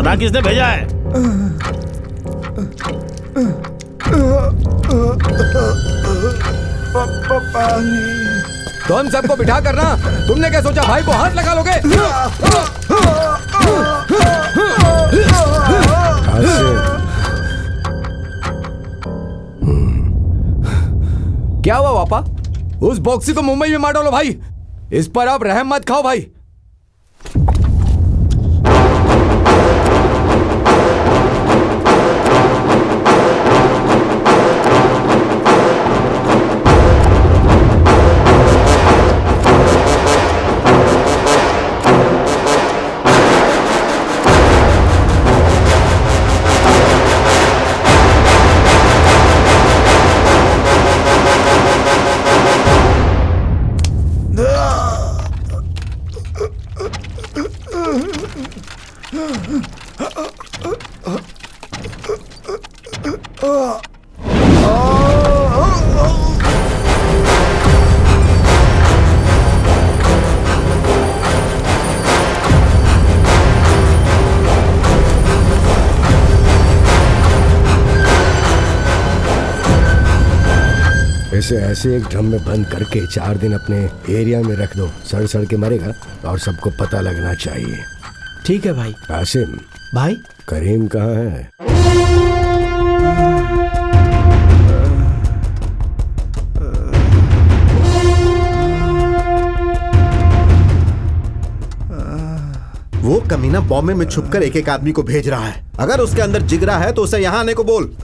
बता किसने भेजा है? तुम सबको बिठा करना, तुमने क्या सोचा भाई को हाथ लगा लोगे? क्या हुआ पापा? उस बॉक्सी को मुंबई में मार डालो भाई। इस पर आप रहम मत खाओ भाई। इसे ऐसे एक ड्रम में बंद करके 4 दिन अपने एरिया में रख दो। सड़ सड़ के मरेगा और सबको पता लगना चाहिए। ठीक है भाई। कासिम भाई, करीम कहाँ है? वो कमीना बॉम्बे में छुपकर एक एक आदमी को भेज रहा है। अगर उसके अंदर जिगरा है तो उसे यहाँ आने को बोल।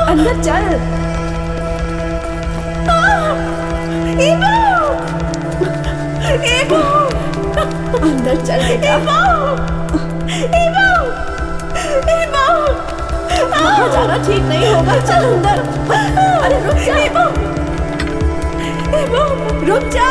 अंदर चल। अंदर चल बेटा। वहाँ जाना ठीक नहीं होगा, चल अंदर। अरे रुक जा, रुक जा।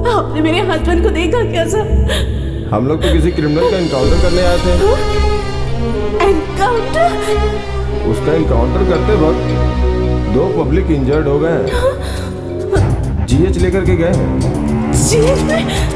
आपने मेरे हस्बैंड को देखा क्या सर? हम लोग तो किसी क्रिमिनल का एनकाउंटर करने आए थे। एनकाउंटर? उसका एनकाउंटर करते वक्त 2 पब्लिक इंजर्ड हो गए हैं। जीएच लेकर के गए। जीएच में?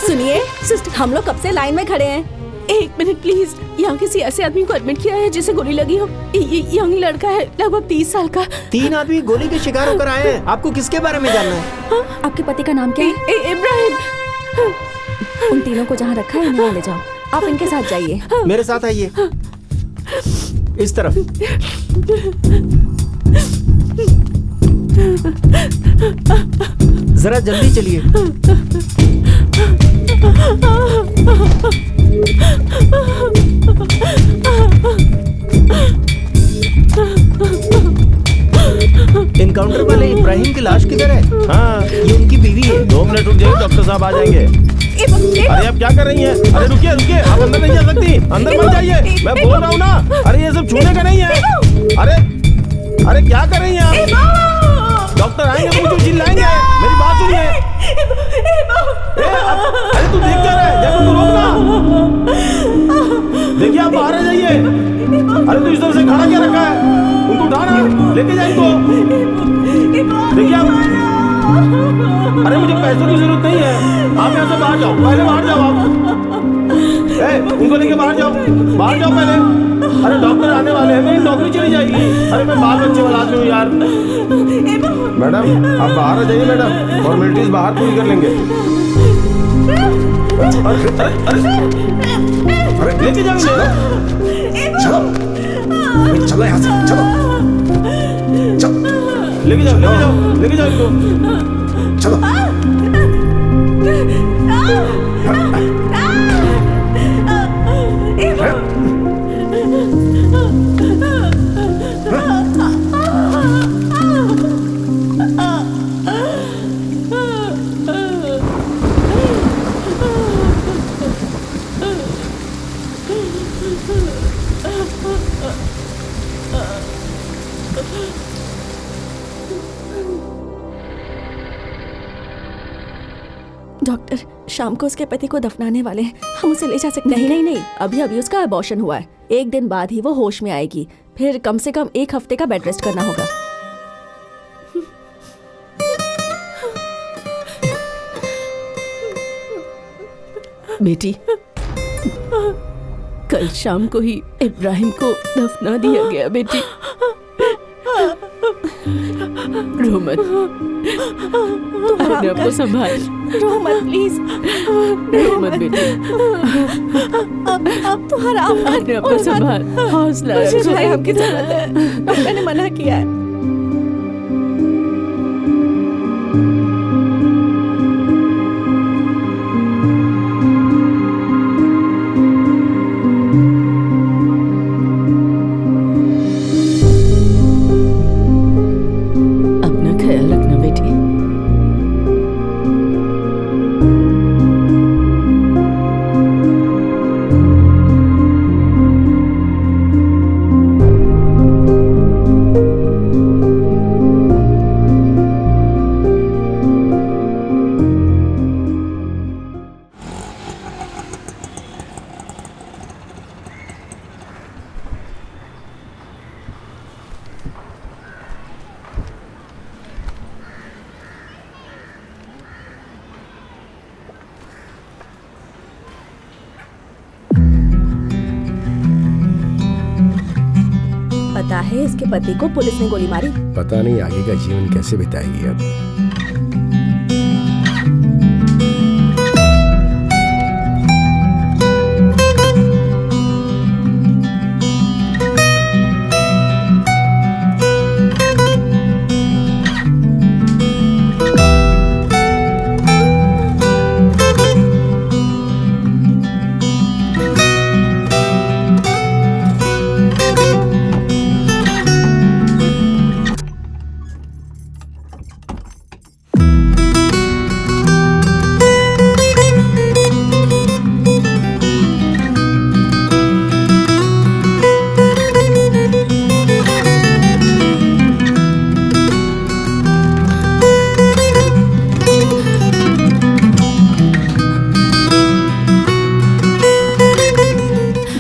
सुनिए सिस्टर, हम लोग कब से लाइन में खड़े हैं। 1 मिनट प्लीज। यहाँ किसी ऐसे आदमी को एडमिट किया है जिसे गोली लगी हो। यंग लड़का है, लगभग 30 साल का। 3 आदमी गोली के शिकार होकर आए हैं। आपको किसके बारे में जानना है? हाँ? आपके पति का नाम क्या है? इब्राहिम। उन तीनों को जहाँ रखा है इन्हें ले जाओ। आप इनके साथ जाइए। मेरे साथ आइए, इस तरफ। जरा जल्दी चलिए। एनकाउंटर वाले इब्राहिम की लाश किधर है? हाँ, ये उनकी बीवी है। 2 मिनट रुक जाइए, डॉक्टर साहब आ जाएंगे। अरे आप क्या कर रही हैं? अरे रुकिए रुकिए, आप अंदर नहीं जा सकती। अंदर मत जाइए, मैं बोल रहा हूँ ना। अरे ये सब छूने का नहीं है। अरे क्या कर रही हैं आप? डॉक्टर आएंगे तो मुझे चिल्लाएंगे। मेरी बात सुनिए। अरे तू देख क्या रहा है? देखो तू रोकना। देखिए आप बाहर आ जाइए। अरे तू इस तरह से खड़ा क्या रखा है? उनको उठाना, लेके जाए तो। देखिए आप। अरे मुझे पैसों की जरूरत नहीं है, आप यहाँ से बाहर जाओ। पहले बाहर जाओ आप। उनको लेके बाहर जाओ पहले। अरे डॉक्टर आने वाले हैं, मेरी नौकरी चली जाएगी। अरे मैं बाल बच्चे वाला आदमी हूँ यार। मैडम आप बाहर आ जाइए मैडम, फॉर्मेलिटीज बाहर पूरी कर लेंगे। अरे लेके जाओ, चलो यहाँ से, चलो लेके जाओ इनको। चलो। डॉक्टर, शाम को उसके पति को दफनाने वाले हैं, हम उसे ले जा सकते हैं? नहीं, अभी उसका अबॉर्शन हुआ है। 1 दिन बाद ही वो होश में आएगी, फिर कम से कम 1 हफ्ते का बेड रेस्ट करना होगा। बेटी, कल शाम को ही इब्राहिम को दफना दिया गया। बेटी रो मत, अपने आप को संभाल। रो मत प्लीज, रो मत बेटी, अब तो आराम कर। अपने आप को संभाल, हौसला रखो। रायम की जरूरत है, डॉक्टर ने मना किया है। अपना ख्याल रखना बेटी। पता है इसके पति को पुलिस ने गोली मारी। पता नहीं आगे का जीवन कैसे बिताएगी अब।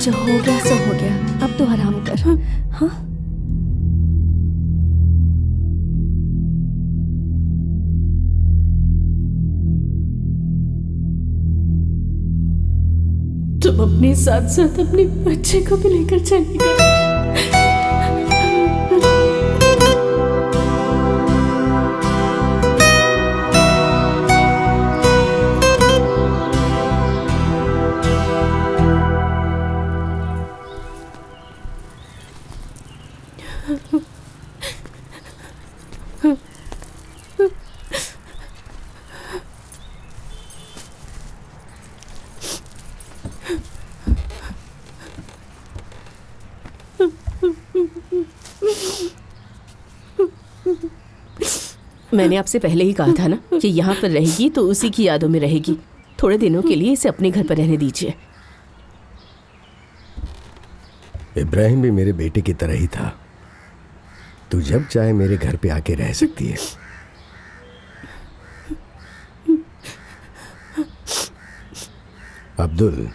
जो हो गया सो हो गया, अब तो आराम कर। हाँ, तुम अपने साथ साथ अपने बच्चे को भी लेकर चलेगा। मैंने आपसे पहले ही कहा था ना कि यहाँ पर रहेगी तो उसी की यादों में रहेगी। थोड़े दिनों के लिए इसे अपने घर पर रहने दीजिए। इब्राहिम भी मेरे बेटे की तरह ही था। तू जब चाहे मेरे घर पे आके रह सकती है। अब्दुल,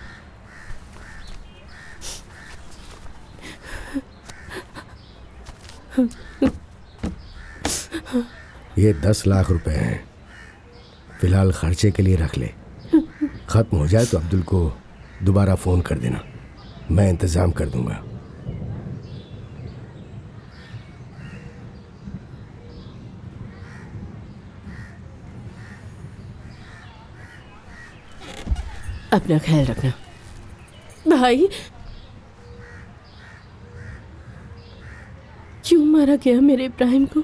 ये 10 लाख रुपए हैं, फिलहाल खर्चे के लिए रख ले। खत्म हो जाए तो अब्दुल को दोबारा फोन कर देना, मैं इंतजाम कर दूंगा। अपना ख्याल रखना भाई। क्यों मारा गया मेरे इब्राहिम को?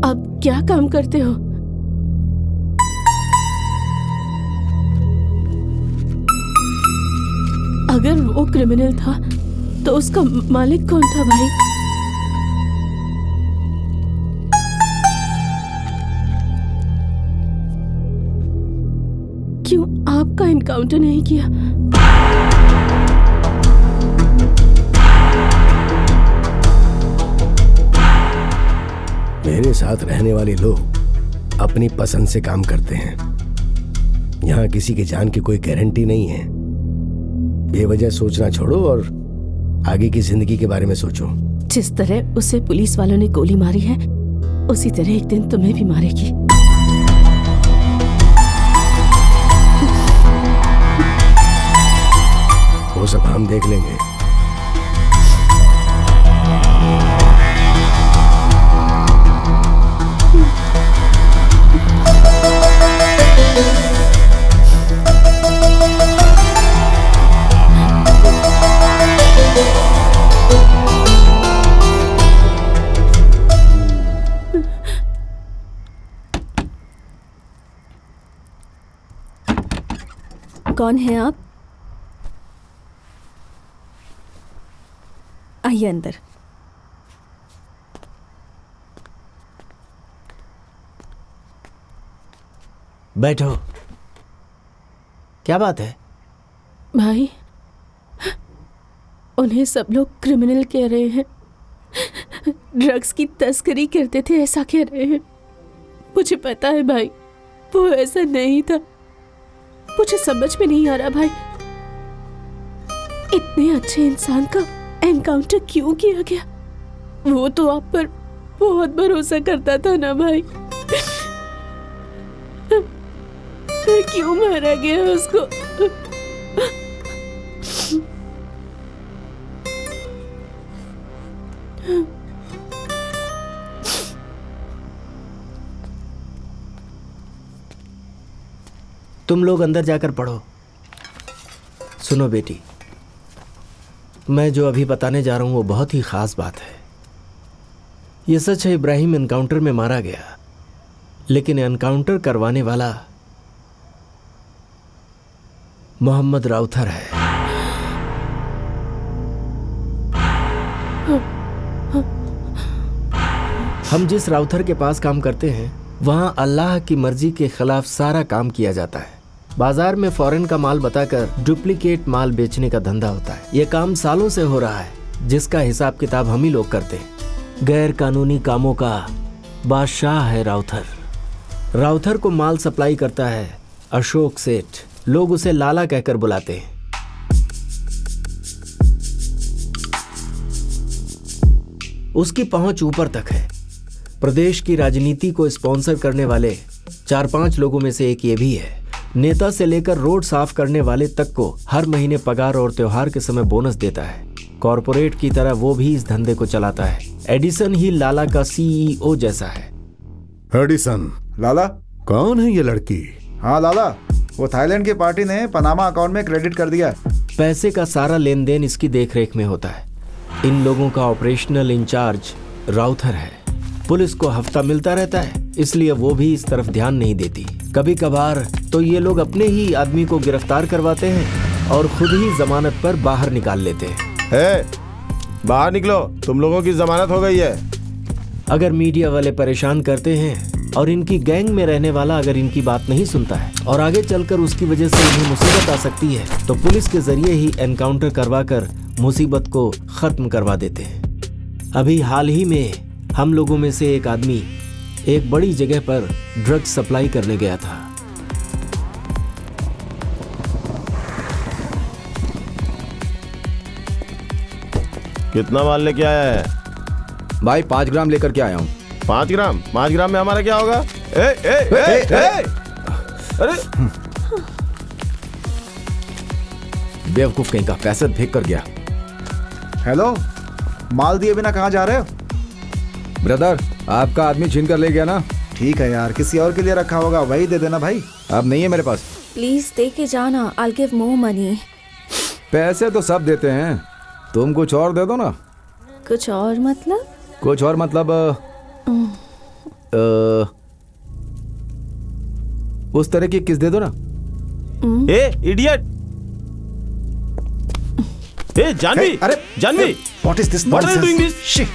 अब क्या काम करते हो? अगर वो क्रिमिनल था तो उसका मालिक कौन था भाई? क्यों आपका एनकाउंटर नहीं किया? मेरे साथ रहने वाले लोग अपनी पसंद से काम करते हैं। यहाँ किसी की जान की कोई गारंटी नहीं है। बेवजह सोचना छोड़ो और आगे की जिंदगी के बारे में सोचो। जिस तरह उसे पुलिस वालों ने गोली मारी है, उसी तरह एक दिन तुम्हें भी मारेगी। वो सब हम देख लेंगे। कौन है आप? आइए अंदर। बैठो। क्या बात है भाई, उन्हें सब लोग क्रिमिनल कह रहे हैं, ड्रग्स की तस्करी करते थे ऐसा कह रहे हैं। मुझे पता है भाई, वो ऐसा नहीं था। मुझे समझ में नहीं आ रहा भाई, इतने अच्छे इंसान का एनकाउंटर क्यों किया गया? वो तो आप पर बहुत भरोसा करता था ना भाई। क्यों मारा गया उसको? तुम लोग अंदर जाकर पढ़ो। सुनो बेटी, मैं जो अभी बताने जा रहा हूं वो बहुत ही खास बात है। ये सच है, इब्राहिम एनकाउंटर में मारा गया, लेकिन एनकाउंटर करवाने वाला मोहम्मद राउथर है। हम जिस राउथर के पास काम करते हैं वहां अल्लाह की मर्जी के खिलाफ सारा काम किया जाता है। बाजार में फॉरेन का माल बताकर डुप्लीकेट माल बेचने का धंधा होता है। यह काम सालों से हो रहा है, जिसका हिसाब किताब हम ही लोग करते हैं। गैर कानूनी कामों का बादशाह है राउथर। राउथर को माल सप्लाई करता है अशोक सेठ। लोग उसे लाला कहकर बुलाते हैं। उसकी पहुंच ऊपर तक है। प्रदेश की राजनीति को स्पॉन्सर करने वाले 4-5 लोगों में से एक ये भी है। नेता से लेकर रोड साफ करने वाले तक को हर महीने पगार और त्योहार के समय बोनस देता है। कॉरपोरेट की तरह वो भी इस धंधे को चलाता है। एडिसन ही लाला का सीईओ जैसा है। एडिसन लाला? कौन है ये लड़की? हाँ लाला, वो थाईलैंड की पार्टी ने पनामा अकाउंट में क्रेडिट कर दिया है। पैसे का सारा लेन देन इसकी देखरेख में होता है। इन लोगों का ऑपरेशनल इंचार्ज राउथर है। पुलिस को हफ्ता मिलता रहता है, इसलिए वो भी इस तरफ ध्यान नहीं देती। कभी कभार तो ये लोग अपने ही आदमी को गिरफ्तार करवाते हैं और खुद ही जमानत पर बाहर निकाल लेते हैं। बाहर निकलो, तुम लोगों की जमानत हो गई है। अगर मीडिया वाले परेशान करते हैं और इनकी गैंग में रहने वाला अगर इनकी बात नहीं सुनता है और आगे चलकर उसकी वजह से इन्हें मुसीबत आ सकती है, तो पुलिस के जरिए ही एनकाउंटर करवाकर मुसीबत को खत्म करवा देते हैं। अभी हाल ही में हम लोगों में से एक आदमी एक बड़ी जगह पर ड्रग्स सप्लाई करने गया था। कितना माल लेके आया है? भाई 5 ग्राम लेकर के आया हूँ। 5 ग्राम में हमारा क्या होगा? ए, ए, ए, ए, अरे बेवकूफ कहीं का, पैसे फेंक कर गया। हेलो, माल दिए बिना कहाँ जा रहे हो? ब्रदर, आपका आदमी छीन कर ले गया ना। ठीक है यार, किसी और के लिए रखा होगा, वही दे देना भाई। अब नहीं है मेरे पास। प्लीज दे के जाना, I will give more money. पैसे तो सब देते हैं, तुम कुछ और दे दो ना। कुछ और मतलब? कुछ और मतलब उस तरह की किस दे दो ना। ए इडियट! ए जानवी! अरे Janvi! What is this What are you doing nonsense? this?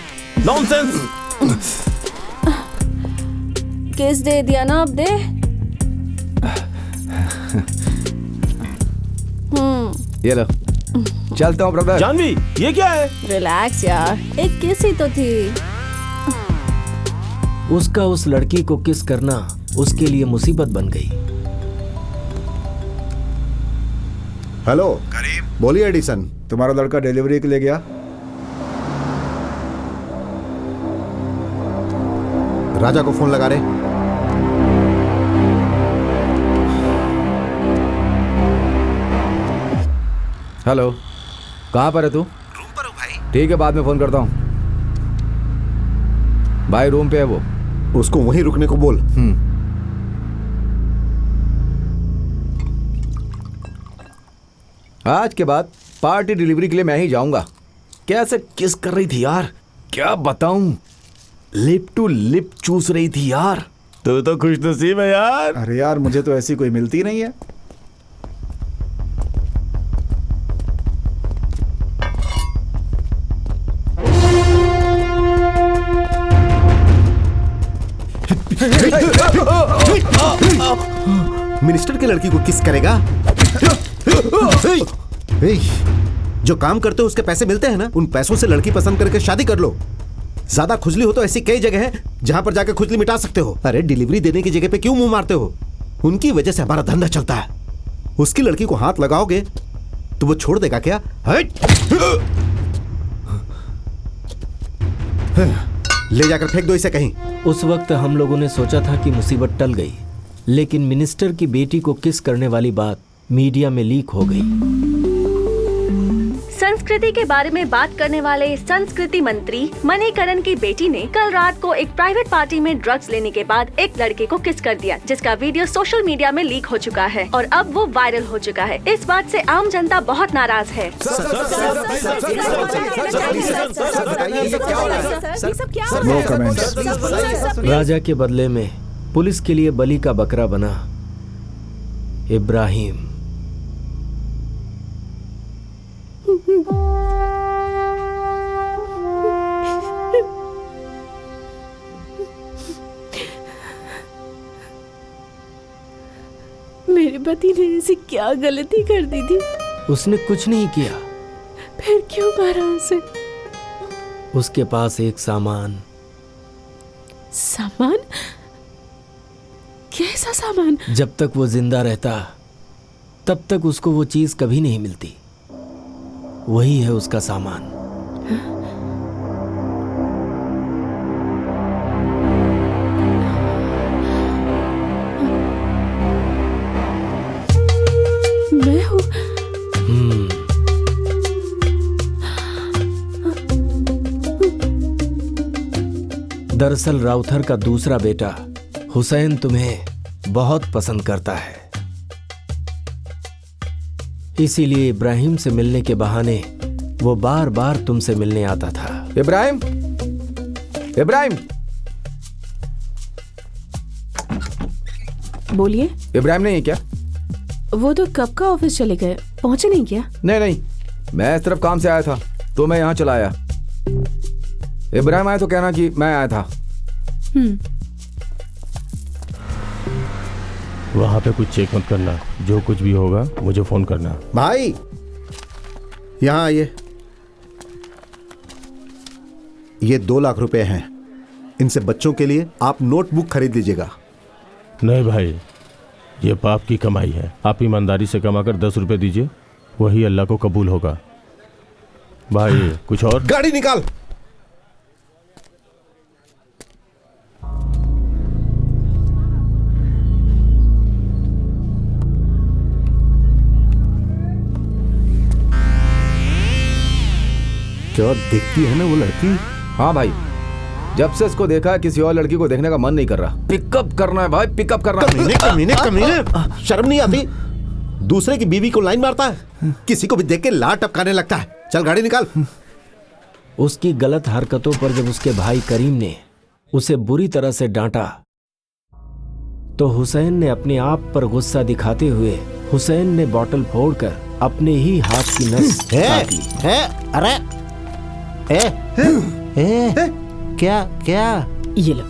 Nonsense! किस दे दिया ना, अब दे। ये लो, चलता हूँ ब्रदर। जानवी, ये क्या है? रिलैक्स यार, एक किस ही तो थी। उसका उस लड़की को किस करना उसके लिए मुसीबत बन गई। हेलो करीम, बोलिए एडिसन। तुम्हारा लड़का डिलीवरी के लिए गया? राजा को फोन लगा रहे। हेलो, कहाँ पर है तू? रूम पर हूँ भाई। ठीक है, बाद में फोन करता हूँ। भाई रूम पे है वो। उसको वहीं रुकने को बोल। आज के बाद पार्टी डिलीवरी के लिए मैं ही जाऊंगा। कैसे किस कर रही थी यार, क्या बताऊं, लिप टू लिप चूस रही थी यार। तू तो खुश नसीब है यार। अरे यार, मुझे तो ऐसी कोई मिलती नहीं है। मिनिस्टर की लड़की को किस करेगा? जो काम करते हो उसके पैसे मिलते हैं ना, उन पैसों से लड़की पसंद करके शादी कर लो। ज्यादा खुजली हो तो ऐसी कई जगह है जहां पर जाकर खुजली मिटा सकते हो। अरे डिलीवरी देने की जगह पे क्यों मुंह मारते हो? उनकी वजह से हमारा धंधा चलता है। उसकी लड़की को हाथ लगाओगे तो वो छोड़ देगा क्या? ले जाकर फेंक दो इसे कहीं। उस वक्त हम लोगों ने सोचा था कि मुसीबत टल गई, लेकिन मिनिस्टर की बेटी को किस करने वाली बात मीडिया में लीक हो गई। संस्कृति के बारे में बात करने वाले संस्कृति मंत्री मणिकरण की बेटी ने कल रात को एक प्राइवेट पार्टी में ड्रग्स लेने के बाद एक लड़के को किस कर दिया, जिसका वीडियो सोशल मीडिया में लीक हो चुका है और अब वो वायरल हो चुका है। इस बात से आम जनता बहुत नाराज है। No comments. राजा के बदले में पुलिस के लिए बलि का बकरा बना इब्राहिम। मेरे पति ने ऐसी क्या गलती कर दी थी? उसने कुछ नहीं किया। फिर क्यों मारा उसे? उसके पास एक सामान। सामान? कैसा सामान? जब तक वो जिंदा रहता तब तक उसको वो चीज कभी नहीं मिलती। वही है उसका सामान। मैं हूँ। दरअसल राउथर का दूसरा बेटा हुसैन तुम्हें बहुत पसंद करता है, इसीलिए इब्राहिम से मिलने के बहाने वो बार बार तुमसे मिलने आता था। इब्राहिम, इब्राहिम, बोलिए। इब्राहिम नहीं है क्या? वो तो कब का ऑफिस चले गए, पहुंचे नहीं क्या? नहीं नहीं, मैं इस तरफ काम से आया था तो मैं यहाँ चला आया। इब्राहिम आया तो कहना कि मैं आया था। वहां पे कुछ चेक मत करना, जो कुछ भी होगा मुझे फोन करना। भाई यहाँ आइए। ये 2 लाख रुपए हैं, इनसे बच्चों के लिए आप नोटबुक खरीद लीजिएगा। नहीं भाई, ये पाप की कमाई है। आप ईमानदारी से कमाकर 10 रुपए दीजिए, वही अल्लाह को कबूल होगा। भाई कुछ और? गाड़ी निकाल। जो दिखती है ना वो लड़की, हाँ भाई, जब से इसको देखा है किसी और लड़की को देखने का मन नहीं कर रहा। पिकअप करना है भाई, पिकअप करना है। कमीने कमीने कमीने, शर्म नहीं आती? दूसरे की बीवी को लाइन मारता है, किसी को भी देख के लार टपकाने लगता है। चल गाड़ी निकाल। उसकी गलत हरकतों पर जब उसके भाई करीम ने उसे बुरी तरह से डांटा तो हुसैन ने अपने आप पर गुस्सा दिखाते हुए हुसैन ने बोतल फोड़कर अपने ही हाथ की नस काट ली। अरे क्या क्या? ये लो,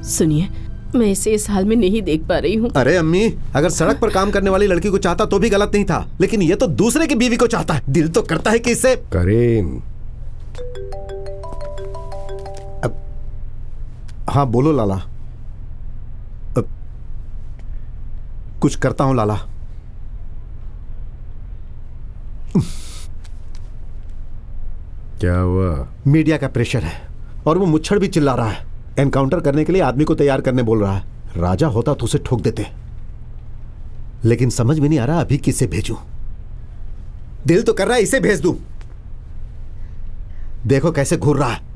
सुनिए, मैं इसे इस हाल में नहीं देख पा रही हूँ। अरे अम्मी, अगर सड़क पर काम करने वाली लड़की को चाहता तो भी गलत नहीं था, लेकिन ये तो दूसरे की बीवी को चाहता है। दिल तो करता है कि इससे। करीम, हाँ बोलो लाला। कुछ करता हूं लाला। क्या हुआ? मीडिया का प्रेशर है और वो मुच्छड़ भी चिल्ला रहा है। एनकाउंटर करने के लिए आदमी को तैयार करने बोल रहा है। राजा होता तो उसे ठोक देते, लेकिन समझ में नहीं आ रहा अभी किसे भेजूं। दिल तो कर रहा है इसे भेज दूं। देखो कैसे घूर रहा है।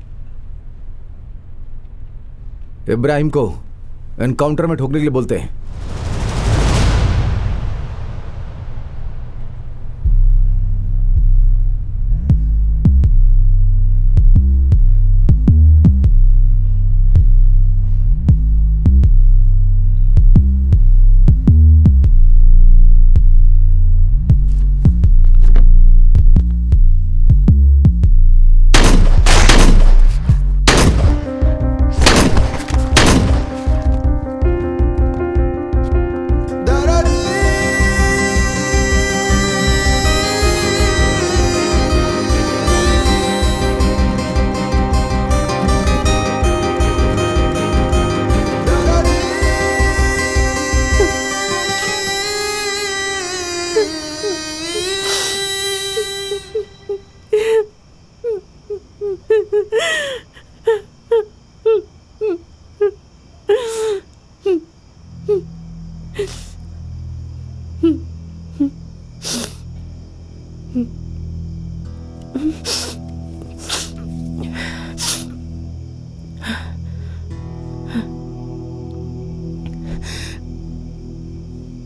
इब्राहिम को एनकाउंटर में ठोकने के लिए बोलते हैं।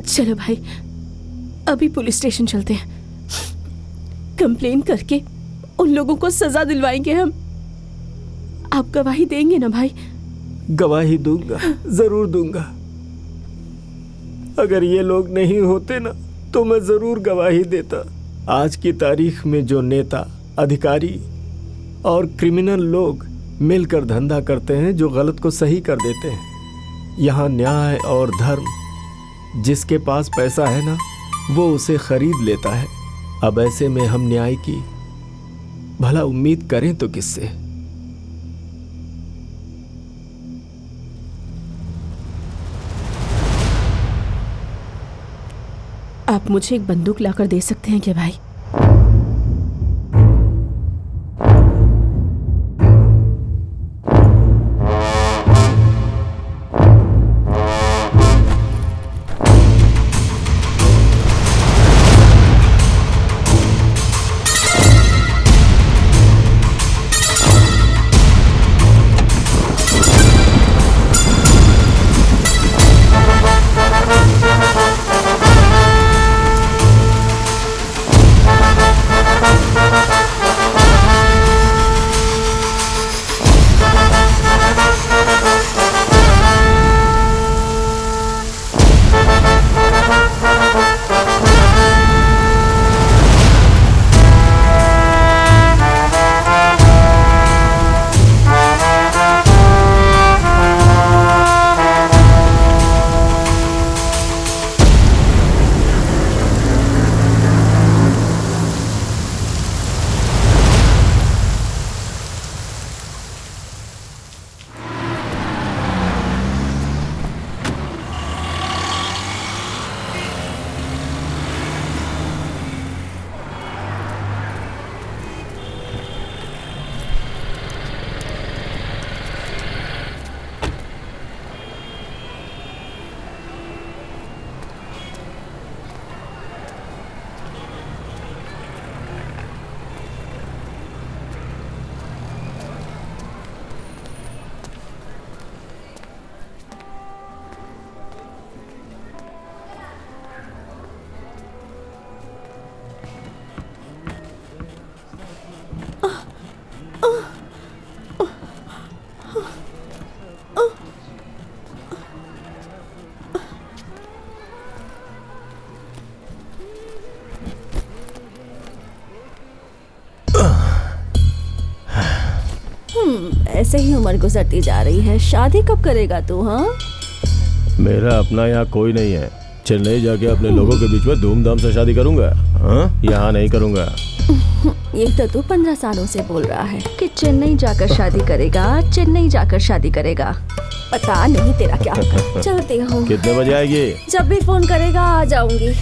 चलो भाई, अभी पुलिस स्टेशन चलते हैं। कंप्लेन करके उन लोगों को सजा दिलवाएंगे हम। आप गवाही देंगे ना भाई? गवाही दूंगा, जरूर दूंगा। अगर ये लोग नहीं होते ना तो मैं जरूर गवाही देता। आज की तारीख में जो नेता, अधिकारी और क्रिमिनल लोग मिलकर धंधा करते हैं, जो गलत को सही कर देते हैं। यहाँ न्याय और धर्म, जिसके पास पैसा है ना वो उसे खरीद लेता है। अब ऐसे में हम न्याय की भला उम्मीद करें तो किससे? आप मुझे एक बंदूक लाकर दे सकते हैं क्या भाई? ऐसे ही उम्र गुजरती जा रही है। शादी कब करेगा तू? हाँ, मेरा अपना यहाँ कोई नहीं है। चेन्नई जाके अपने लोगों के बीच में धूमधाम से शादी करूंगा। हाँ, यहाँ नहीं करूंगा। ये तो तू 15 सालों से बोल रहा है। कि चेन्नई जाकर शादी करेगा, चेन्नई जाकर शादी करेगा। पता नहीं तेरा क्या होगा। चलती हूँ। कितने बजे आएगी? जब भी फोन करेगा आ जाऊंगी।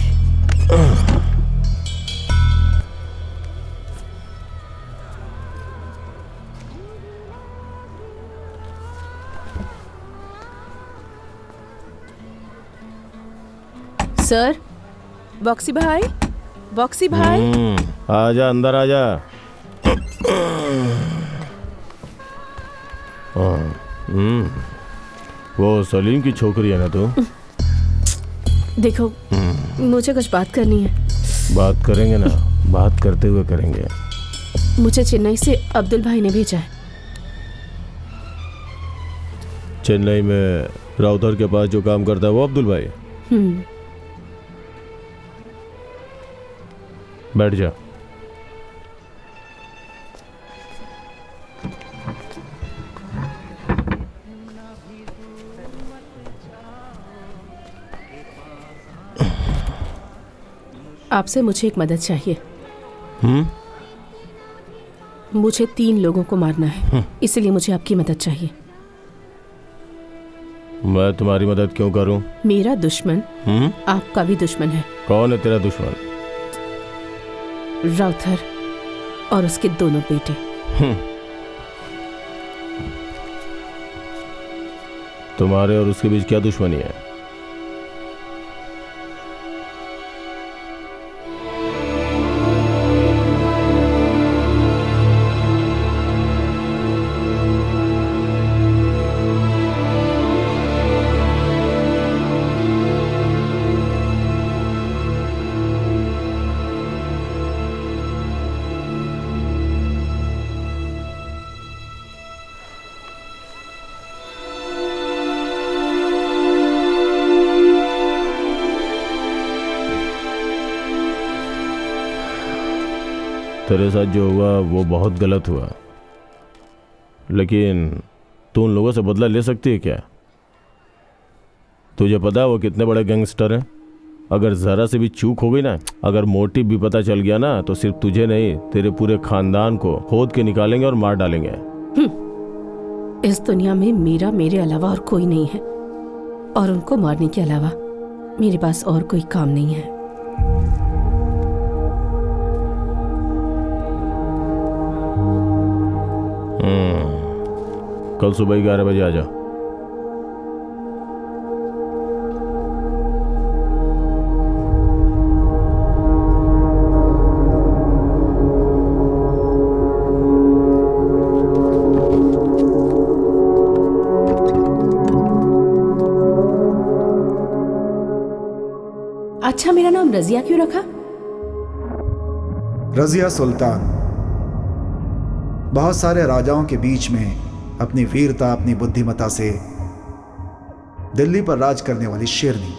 सर, बॉक्सी भाई, बॉक्सी भाई। आजा, अंदर आजा। वो सलीम की छोकरी है ना तू? देखो, मुझे कुछ बात करनी है। बात करेंगे ना, बात करते हुए करेंगे। मुझे चेन्नई से अब्दुल भाई ने भेजा है। चेन्नई में राउतर के पास जो काम करता है वो अब्दुल भाई? बैठ जा। आपसे मुझे एक मदद चाहिए। मुझे 3 लोगों को मारना है, इसलिए मुझे आपकी मदद चाहिए। मैं तुम्हारी मदद क्यों करूं? मेरा दुश्मन आपका भी दुश्मन है। कौन है तेरा दुश्मन? राउथर और उसके दोनों बेटे। तुम्हारे और उसके बीच क्या दुश्मनी है? तेरे साथ जो हुआ वो बहुत गलत हुआ, लेकिन तू उन लोगों से बदला ले सकती है क्या? तुझे पता है वो कितने बड़े गैंगस्टर हैं? अगर जरा से भी चूक हो गई ना, अगर मोटिव भी पता चल गया ना, तो सिर्फ तुझे नहीं तेरे पूरे खानदान को खोद के निकालेंगे और मार डालेंगे। इस दुनिया में मेरे अलावा और कोई नहीं है, और उनको मारने के अलावा मेरे पास और कोई काम नहीं है। कल सुबह 11 बजे आ जा। अच्छा, मेरा नाम रजिया क्यों रखा? रजिया सुल्तान बहुत सारे राजाओं के बीच में अपनी वीरता, अपनी बुद्धिमत्ता से दिल्ली पर राज करने वाली शेरनी।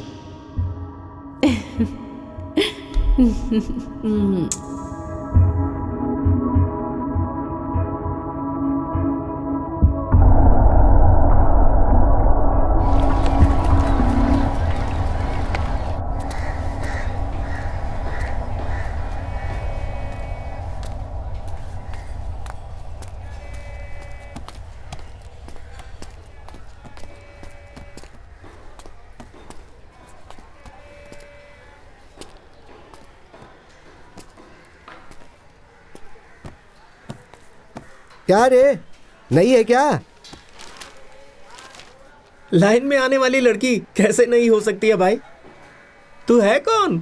क्या रे, नहीं है क्या? लाइन में आने वाली लड़की कैसे नहीं हो सकती है भाई? तू है कौन?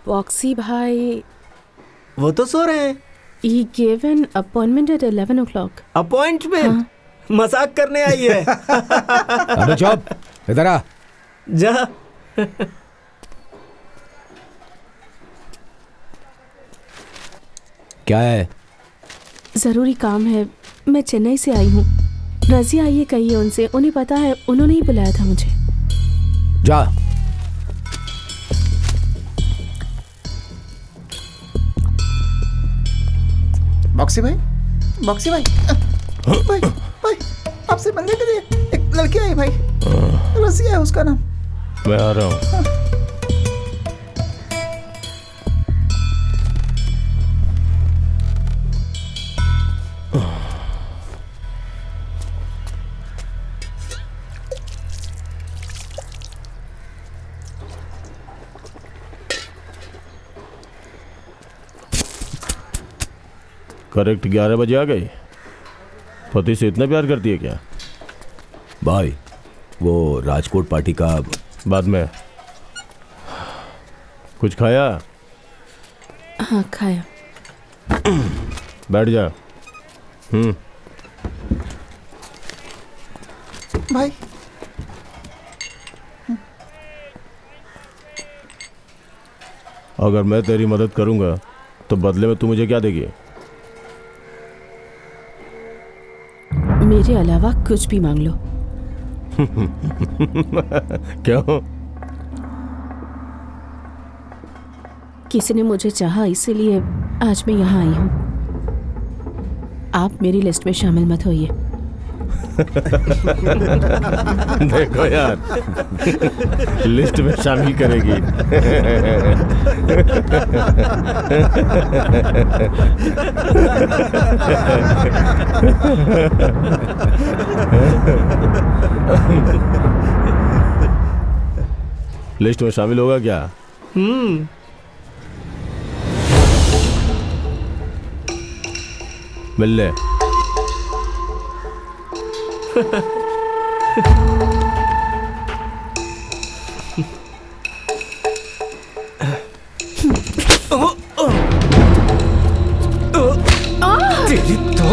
बॉक्सी भाई। वो तो सो रहे हैं। He gave an appointment at 11 o'clock. Appointment? मजाक करने आई है। अबे चुप, इधर आ। जा। क्या है? जरूरी काम है, मैं चेन्नई से आई हूँ। रजिया आइए कहिए उनसे, उन्हें पता है, उन्होंने ही बुलाया था मुझे। जा। बॉक्सी भाई, बॉक्सी भाई, भाई, भाई। आपसे मिलने के लिए एक लड़की आई भाई, रसिया है उसका नाम। मैं आ रहा हूँ। करेक्ट 11 बजे आ गई। पति से इतना प्यार करती है क्या? भाई वो राजकोट पार्टी का बाद में। कुछ खाया? हाँ खाया। बैठ जा। भाई अगर मैं तेरी मदद करूंगा तो बदले में तू मुझे क्या देगी? मेरे अलावा कुछ भी मांग लो। क्यों? किसी ने मुझे चाहा, इसीलिए आज मैं यहाँ आई हूँ। आप मेरी लिस्ट में शामिल मत होइए। देखो यार, लिस्ट में शामिल करेगी। लिस्ट में शामिल होगा क्या? मिल ले। तेरी तो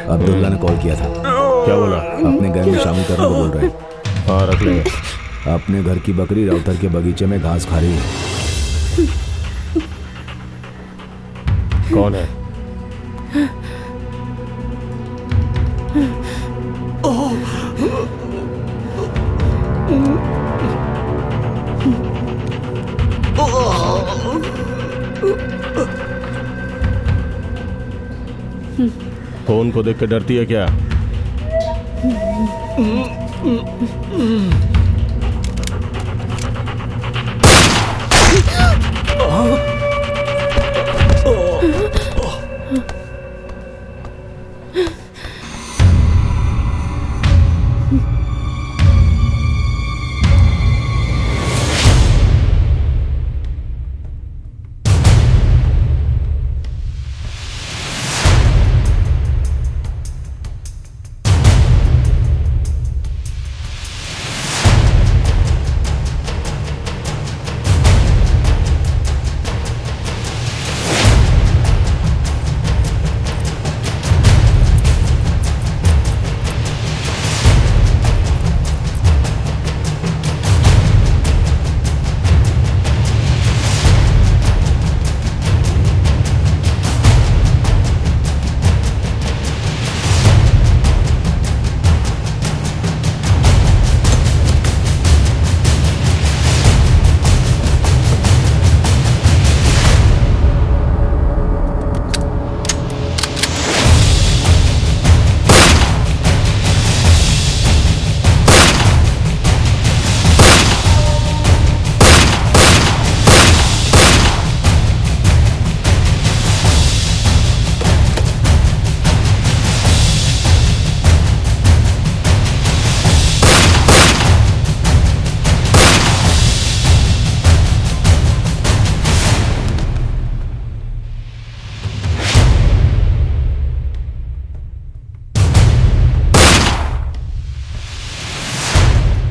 अब्दुल्ला ने कॉल किया था। क्या बोला? अपने गैंग में शामिल करने को बोल रहे हैं। हाँ रख लेंगे। अपने घर की बकरी राउतर के बगीचे में घास खा रही है। कौन है? फोन को देख के डरती है क्या?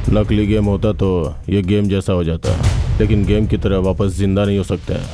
नकली गेम होता तो ये गेम जैसा हो जाता, लेकिन गेम की तरह वापस जिंदा नहीं हो सकते हैं।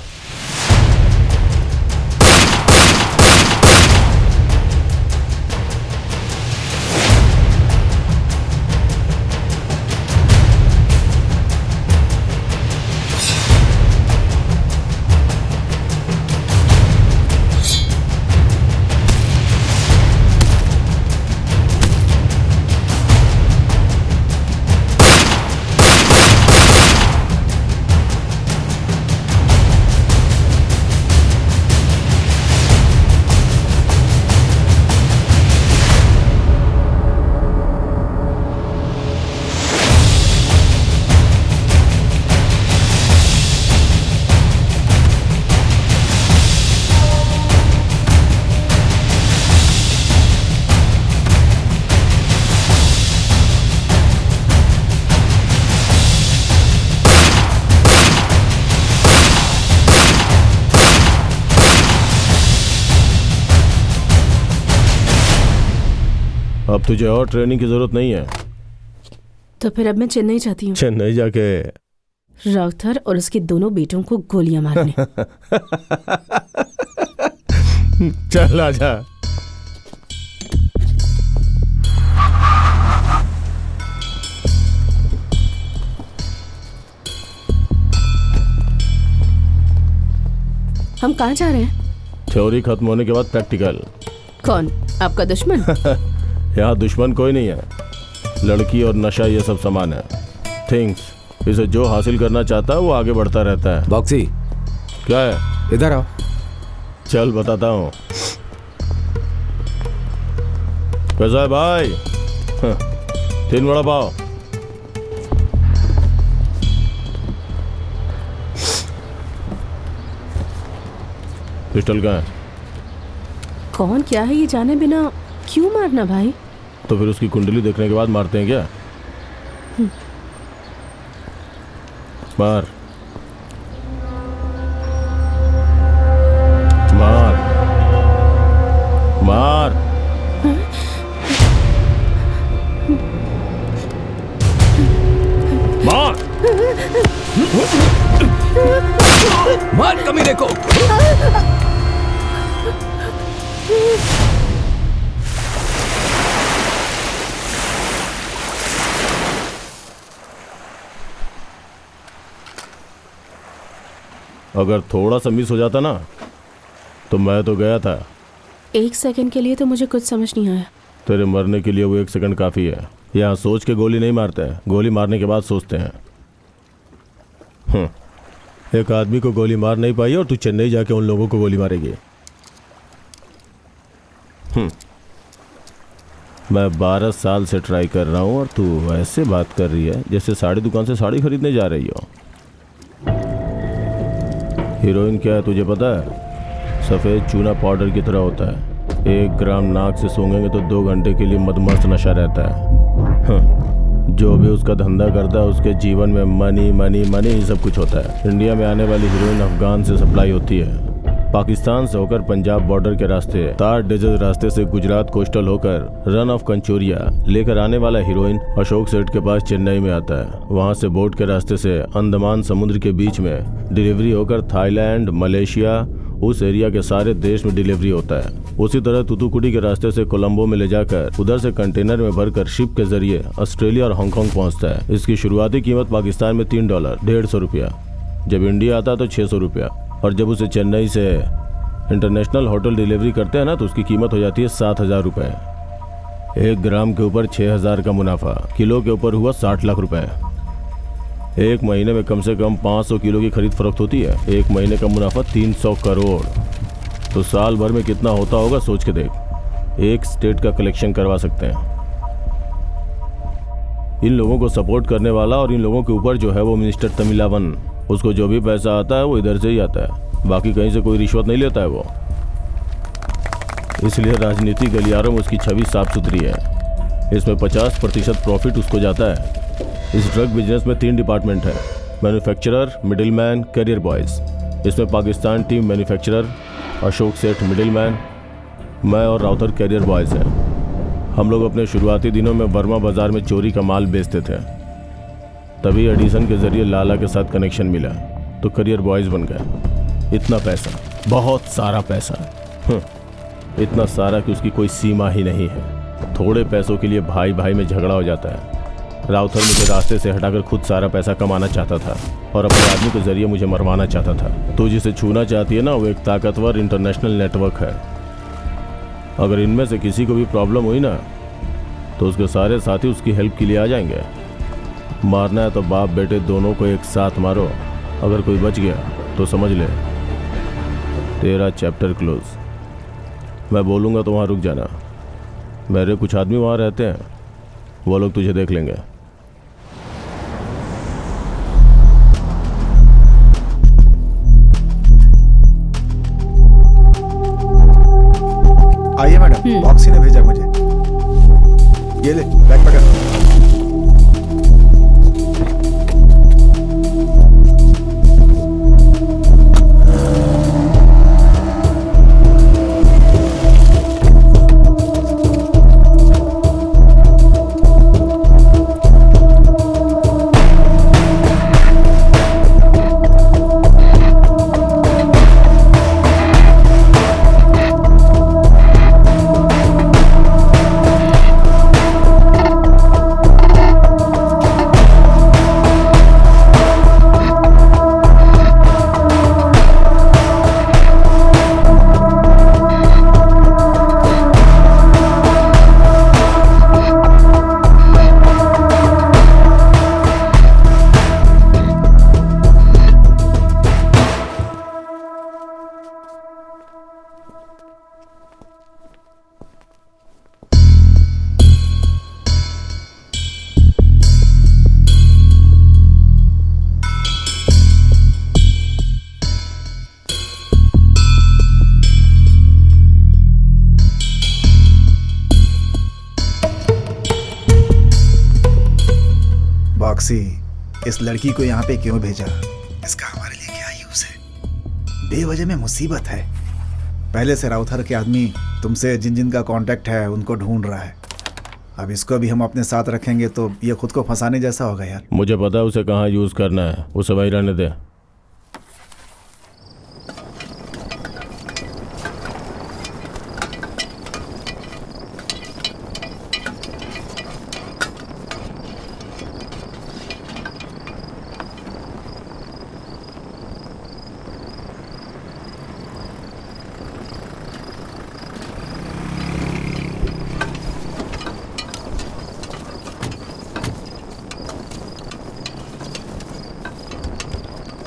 अब तुझे और ट्रेनिंग की जरूरत नहीं है। तो फिर अब मैं चेन्नई जाती हूँ, चेन्नई जाके राउथर और उसके दोनों बेटों को गोलियां मारने। चल आजा। हम कहाँ जा रहे हैं? थ्योरी खत्म होने के बाद प्रैक्टिकल। कौन, आपका दुश्मन? यहाँ दुश्मन कोई नहीं है, लड़की और नशा ये सब समान है। थिंग्स, इसे जो हासिल करना चाहता है वो आगे बढ़ता रहता है। बॉक्सी, क्या है? इधर आओ। चल बताता हूँ। कैसा है भाई? 3 वड़ा पाव। पिस्टल कहाँ है? कौन क्या है ये जाने बिना क्यों मारना भाई? तो फिर उसकी कुंडली देखने के बाद मारते हैं क्या? मार मार मार। मार मार कमीने को। अगर थोड़ा सा मिस हो जाता ना तो मैं तो गया था। 1 सेकंड के लिए तो मुझे कुछ समझ नहीं आया। तेरे मरने के लिए वो 1 सेकंड काफी है। यहाँ सोच के गोली नहीं मारते हैं, गोली मारने के बाद सोचते हैं। एक आदमी को गोली मार नहीं पाई और तू चेन्नई जाके उन लोगों को गोली मारेगी। मैं 12 साल से ट्राई कर रहा हूँ और तू ऐसे बात कर रही है जैसे साड़ी दुकान से साड़ी खरीदने जा रही हो। हीरोइन क्या है तुझे पता है? सफ़ेद चूना पाउडर की तरह होता है। 1 ग्राम नाक से सूंघेंगे तो 2 घंटे के लिए मदमस्त नशा रहता है। जो भी उसका धंधा करता है उसके जीवन में मनी मनी मनी ही सब कुछ होता है। इंडिया में आने वाली हीरोइन अफगान से सप्लाई होती है, पाकिस्तान से होकर पंजाब बॉर्डर के रास्ते, तार डेजर्ट रास्ते से गुजरात कोस्टल होकर रन ऑफ कंचोरिया लेकर आने वाला हीरोइन अशोक सेठ के पास चेन्नई में आता है। वहां से बोट के रास्ते से अंडमान समुद्र के बीच में डिलीवरी होकर थाईलैंड, मलेशिया, उस एरिया के सारे देश में डिलीवरी होता है। उसी तरह तूतुकुड़ी के रास्ते से कोलंबो में ले जाकर उधर से कंटेनर में भरकर शिप के जरिए ऑस्ट्रेलिया और हांगकांग पहुंचता है। इसकी शुरुआती कीमत पाकिस्तान में $3, 150 रुपया। जब इंडिया आता तो 600 रुपया, और जब उसे चेन्नई से इंटरनेशनल होटल डिलीवरी करते हैं ना तो उसकी कीमत हो जाती है 7,000 रुपये। 1 ग्राम के ऊपर 6,000 का मुनाफा, किलो के ऊपर हुआ 60 लाख रुपए। 1 महीने में कम से कम 500 किलो की खरीद फरोख्त होती है। 1 महीने का मुनाफा 300 करोड़। तो साल भर में कितना होता होगा सोच के देख। एक स्टेट का कलेक्शन करवा सकते हैं। इन लोगों को सपोर्ट करने वाला और इन लोगों के ऊपर जो है वो मिनिस्टर तमिलावन, उसको जो भी पैसा आता है वो इधर से ही आता है, बाकी कहीं से कोई रिश्वत नहीं लेता है वो। इसलिए राजनीति गलियारों में उसकी छवि साफ सुथरी है। इसमें 50% प्रॉफिट उसको जाता है। इस ड्रग बिजनेस में 3 डिपार्टमेंट है, मैन्युफैक्चरर, मिडिलमैन, कैरियर बॉयज। इसमें पाकिस्तान टीम मैन्युफैक्चरर, अशोक सेठ मिडिलमैन, मैं और राउथर कैरियर बॉयज हैं। हम लोग अपने शुरुआती दिनों में बर्मा बाजार में चोरी का माल बेचते थे। तभी एडिसन के जरिए लाला के साथ कनेक्शन मिला तो करियर बॉयज बन गए। इतना पैसा, बहुत सारा पैसा, इतना सारा कि उसकी कोई सीमा ही नहीं है। थोड़े पैसों के लिए भाई भाई में झगड़ा हो जाता है। राउथर मुझे रास्ते से हटाकर खुद सारा पैसा कमाना चाहता था और अपने आदमी के जरिए मुझे मरवाना चाहता था। तो जिसे छूना चाहती है ना, वो एक ताकतवर इंटरनेशनल नेटवर्क है। अगर इनमें से किसी को भी प्रॉब्लम हुई ना तो उसके सारे साथी उसकी हेल्प के लिए आ जाएंगे। मारना है तो बाप बेटे दोनों को एक साथ मारो। अगर कोई बच गया तो समझ ले तेरा चैप्टर क्लोज। मैं बोलूँगा तो वहाँ रुक जाना। मेरे कुछ आदमी वहाँ रहते हैं, वो लोग तुझे देख लेंगे। आइए मैडम, बॉक्सी ने भेजा मुझे। ये ले, बैग पकड़। रॉक्सी इस लड़की को यहाँ पे क्यों भेजा? इसका हमारे लिए क्या यूज है? बेवजह में मुसीबत है। पहले से राउथर के आदमी तुमसे जिन जिन का कांटेक्ट है उनको ढूंढ रहा है। अब इसको भी हम अपने साथ रखेंगे तो ये खुद को फंसाने जैसा होगा यार। मुझे पता है उसे कहाँ यूज करना है, उसे वही रहने दे।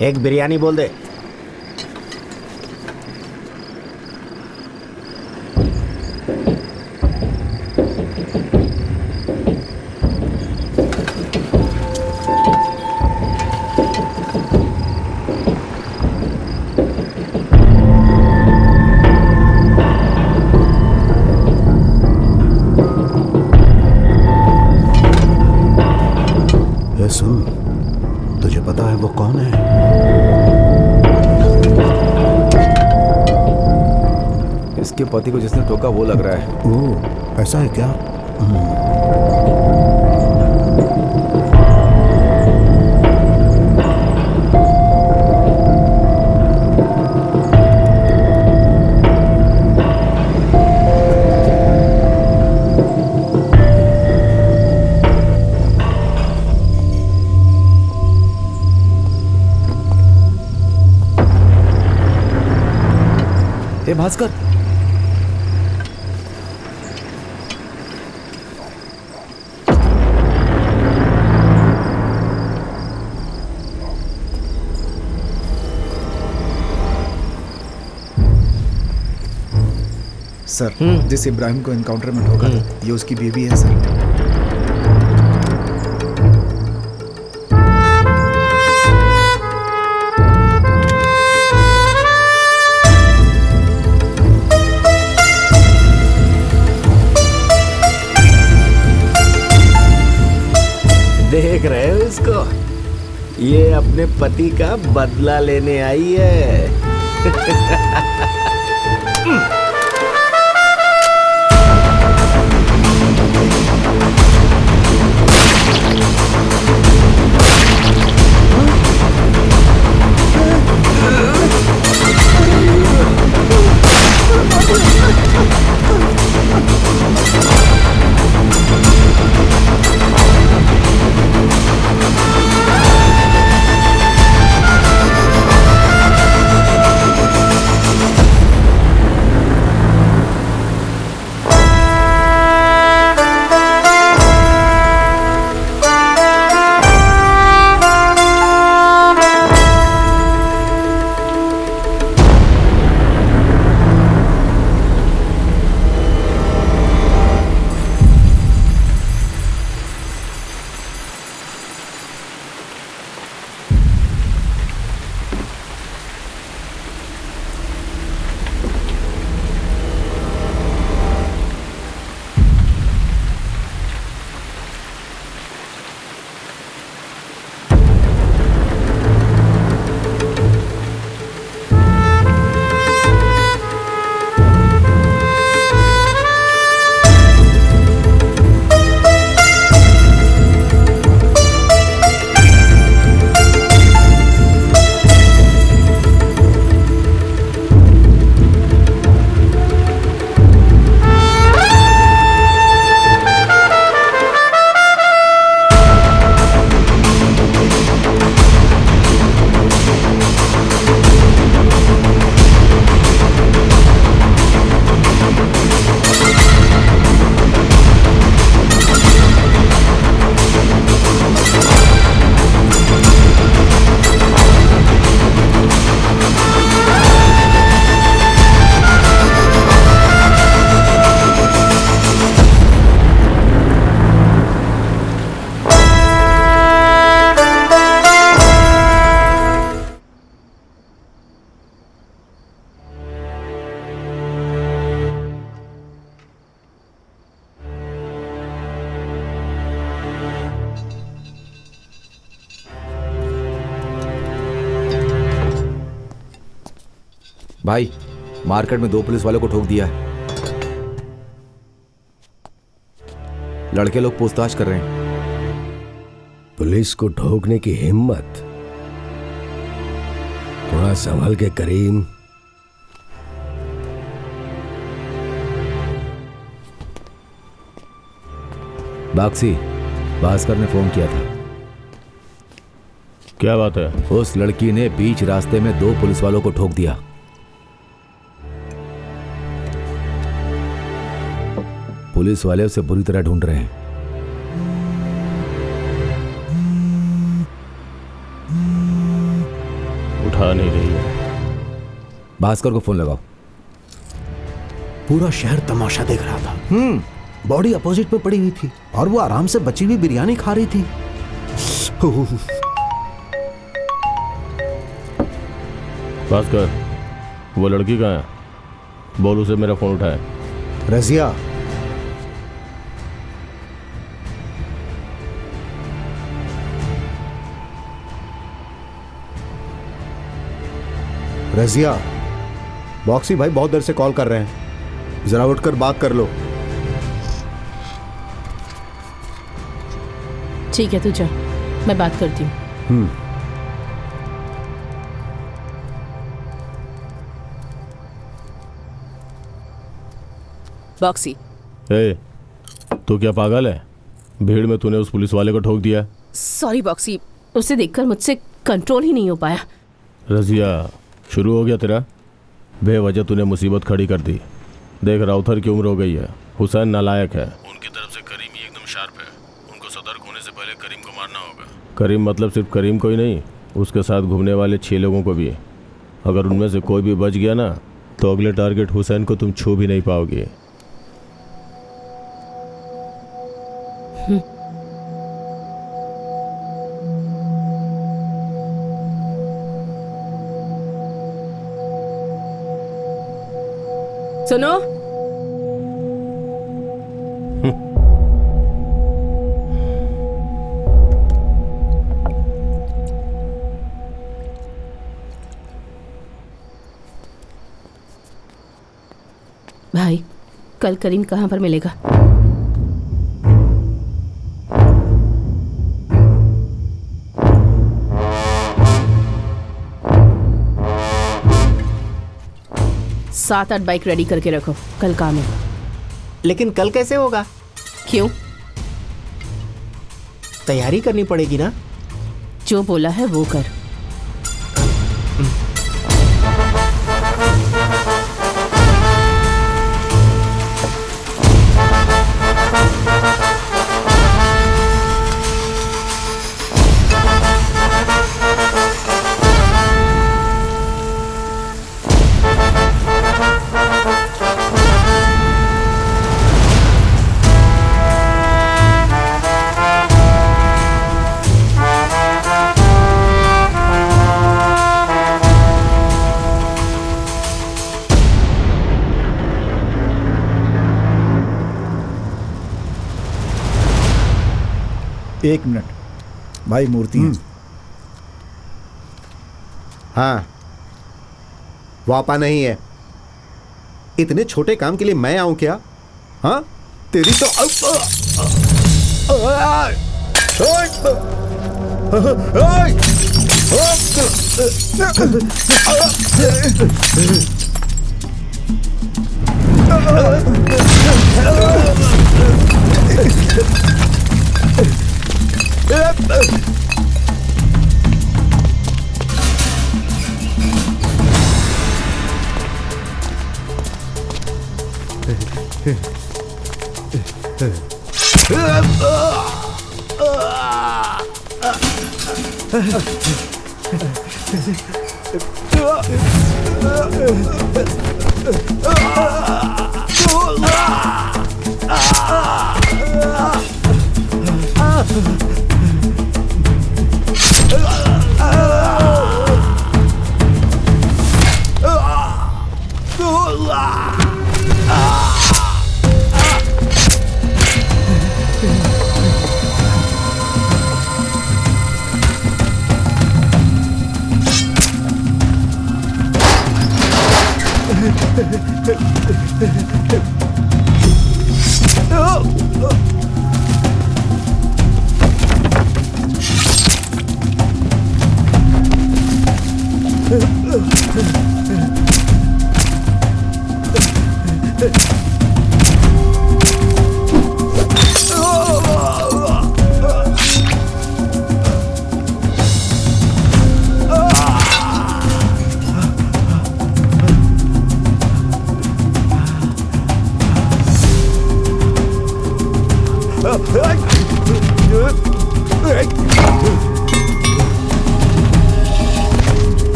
एक बिरयानी बोल दे। ए सुन, तुझे पता है वो कौन है? इसके पति को जिसने टोका वो लग रहा है। ओह, ऐसा है क्या? ए भास्कर, सर जिस इब्राहिम को इनकाउंटर में ठोका था ये उसकी बीवी है सर। देख रहे हो इसको? ये अपने पति का बदला लेने आई है। भाई मार्केट में 2 पुलिस वालों को ठोक दिया है। लड़के लोग पूछताछ कर रहे हैं। पुलिस को ठोकने की हिम्मत। थोड़ा संभल के करीम। बाक्सी, भास्कर ने फोन किया था। क्या बात है? उस लड़की ने बीच रास्ते में 2 पुलिस वालों को ठोक दिया। पुलिस वाले उसे बुरी तरह ढूंढ रहे हैं। उठा नहीं रही है। भास्कर को फोन लगाओ। पूरा शहर तमाशा देख रहा था। बॉडी अपोजिट में पड़ी हुई थी और वो आराम से बची हुई बिरयानी खा रही थी। भास्कर, वो लड़की कहाँ है? बोल उसे मेरा फोन उठाए। रजिया, रजिया, बॉक्सी भाई बहुत देर से कॉल कर रहे हैं, जरा उठकर बात कर लो। ठीक है, तू जा, मैं बात करती हूँ। बॉक्सी, ए, तू क्या पागल है? भीड़ में तूने उस पुलिस वाले को ठोक दिया। Sorry boxy. उसे देखकर मुझसे कंट्रोल ही नहीं हो पाया। रजिया, शुरू हो गया तेरा। बेवजह तूने मुसीबत खड़ी कर दी। देख, राउथर की उम्र हो गई है, हुसैन नालायक है। उनकी तरफ से करीम ही एकदम शार्प है। उनको सतर्क होने से पहले करीम को मारना होगा। करीम मतलब सिर्फ करीम को ही नहीं, उसके साथ घूमने वाले 6 लोगों को भी। अगर उनमें से कोई भी बच गया ना, तो अगले टारगेट हुसैन को तुम छू भी नहीं पाओगे। सुनो, भाई, कल करीम कहाँ पर मिलेगा? सात 8 बाइक रेडी करके रखो, कल काम है। लेकिन कल कैसे होगा? क्यों? तैयारी करनी पड़ेगी ना। जो बोला है वो कर। एक मिनट भाई, मूर्ति है। हाँ, वापा नहीं है। इतने छोटे काम के लिए मैं आऊं क्या? हाँ, तेरी तो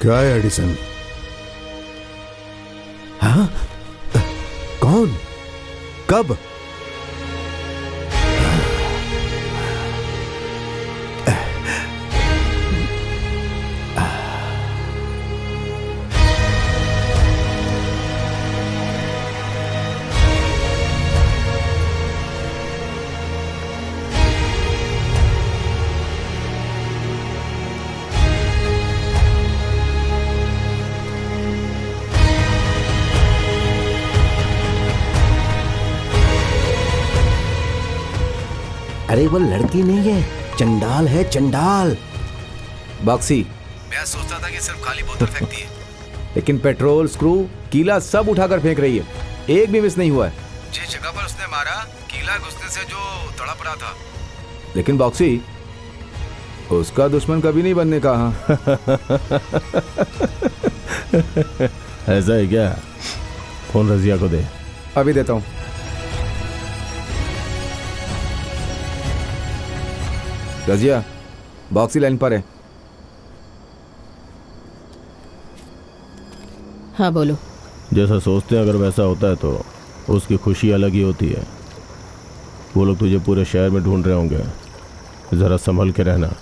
क्या है एडिसन? हाँ? कौन? कब? अरे वो लड़की नहीं है, चंडाल है, चंडाल। बॉक्सी, मैं सोचता था कि सिर्फ खाली बोतल फेंकती है, लेकिन पेट्रोल, स्क्रू, कीला सब उठाकर फेंक रही है। एक भी मिस नहीं हुआ है। जिस जगह पर उसने मारा, कीला घुसने से जो तड़प रहा था। लेकिन बॉक्सी, उसका दुश्मन कभी नहीं बनने का। ऐसा है क्या? फोन रजिया को दे। अभी देता हूँ। रजिया, बॉक्सी लाइन पर है। हाँ बोलो। जैसा सोचते हैं अगर वैसा होता है तो उसकी खुशी अलग ही होती है। वो लोग तुझे पूरे शहर में ढूंढ रहे होंगे, जरा संभल के रहना।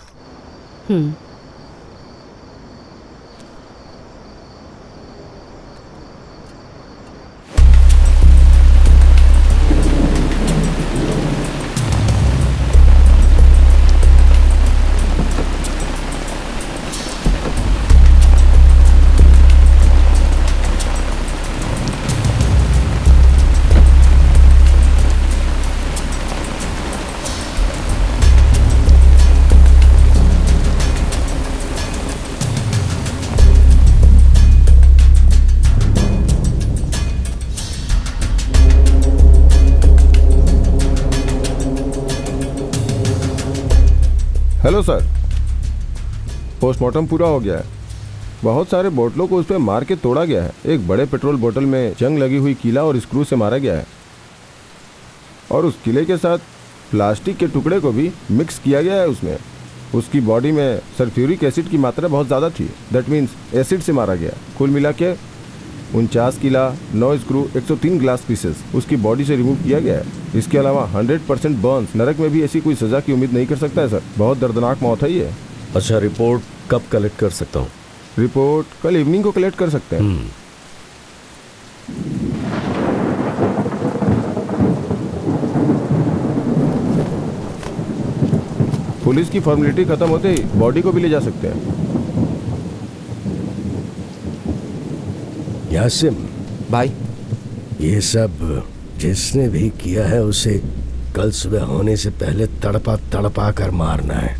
हेलो सर, पोस्टमार्टम पूरा हो गया है। बहुत सारे बोतलों को उस पर मार के तोड़ा गया है। एक बड़े पेट्रोल बोतल में जंग लगी हुई कीला और स्क्रू से मारा गया है, और उस किले के साथ प्लास्टिक के टुकड़े को भी मिक्स किया गया है। उसमें उसकी बॉडी में सल्फ्यूरिक एसिड की मात्रा बहुत ज़्यादा थी। दैट मीन्स एसिड से मारा गया। कुल मिला के 49 किला, 9 स्क्रू, 103 ग्लास पीसेस उसकी बॉडी से रिमूव किया गया है। इसके अलावा 100% बर्न्स। नरक में भी ऐसी कोई सजा की उम्मीद नहीं कर सकता है सर। बहुत दर्दनाक मौत है ये। अच्छा, रिपोर्ट कब कलेक्ट कर सकता हूँ? रिपोर्ट कल इवनिंग को कलेक्ट कर सकते हैं। पुलिस की फॉर्मेलिटी खत्म होते ही बॉडी को भी ले जा सकते हैं। यासिम भाई, ये सब जिसने भी किया है उसे कल सुबह होने से पहले तड़पा तड़पा कर मारना है।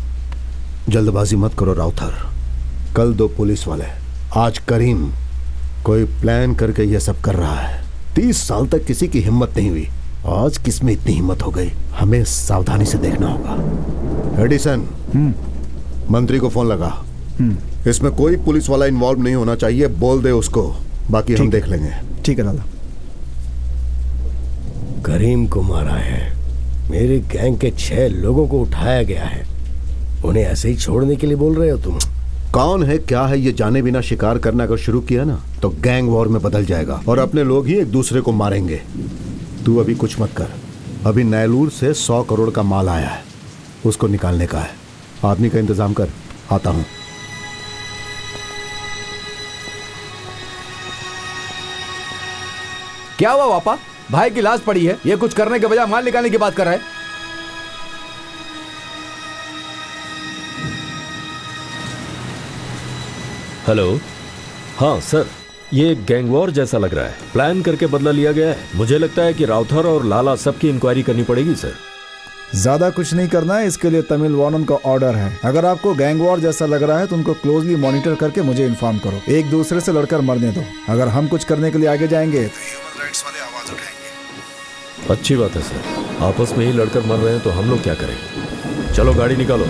जल्दबाजी मत करो राउथर। कल 2 पुलिस वाले, आज करीम। कोई प्लान करके यह सब कर रहा है। 30 साल तक किसी की हिम्मत नहीं हुई, आज किसमें इतनी हिम्मत हो गई? हमें सावधानी से देखना होगा। एडिसन, मंत्री को फोन लगा। इसमें कोई पुलिस वाला इन्वॉल्व नहीं होना चाहिए, बोल दे उसको। बाकी हम देख लेंगे। ठीक है दादा। करीम को मारा है। मेरे गैंग के 6 लोगों को उठाया गया है। उन्हें ऐसे ही छोड़ने के लिए बोल रहे हो तुम? कौन है क्या है ये जाने बिना शिकार करना अगर शुरू किया ना तो गैंग वॉर में बदल जाएगा और अपने लोग ही एक दूसरे को मारेंगे। तू अभी कुछ मत कर। अभी नैलूर से 100 करोड़ का माल आया है, उसको निकालने का है। आदमी का इंतजाम कर, आता हूं। क्या हुआ पापा? भाई की लाश पड़ी है, ये कुछ करने के बजाय माल निकालने की बात कर रहा है। हेलो। हाँ सर, ये गैंग वॉर जैसा लग रहा है। प्लान करके बदला लिया गया है। मुझे लगता है कि राउथर और लाला सबकी इंक्वायरी करनी पड़ेगी सर। ज्यादा कुछ नहीं करना है, इसके लिए तमिल वानन का ऑर्डर है। अगर आपको गैंग वॉर जैसा लग रहा है तो उनको क्लोजली मॉनिटर करके मुझे इन्फॉर्म करो। एक दूसरे से लड़कर मरने दो। अगर हम कुछ करने के लिए आगे जाएंगे तो ह्यूमन राइट्स वाले आवाज उठाएंगे। अच्छी बात है सर, आपस में ही लड़कर मर रहे हैं तो हम लोग क्या करें? चलो गाड़ी निकालो।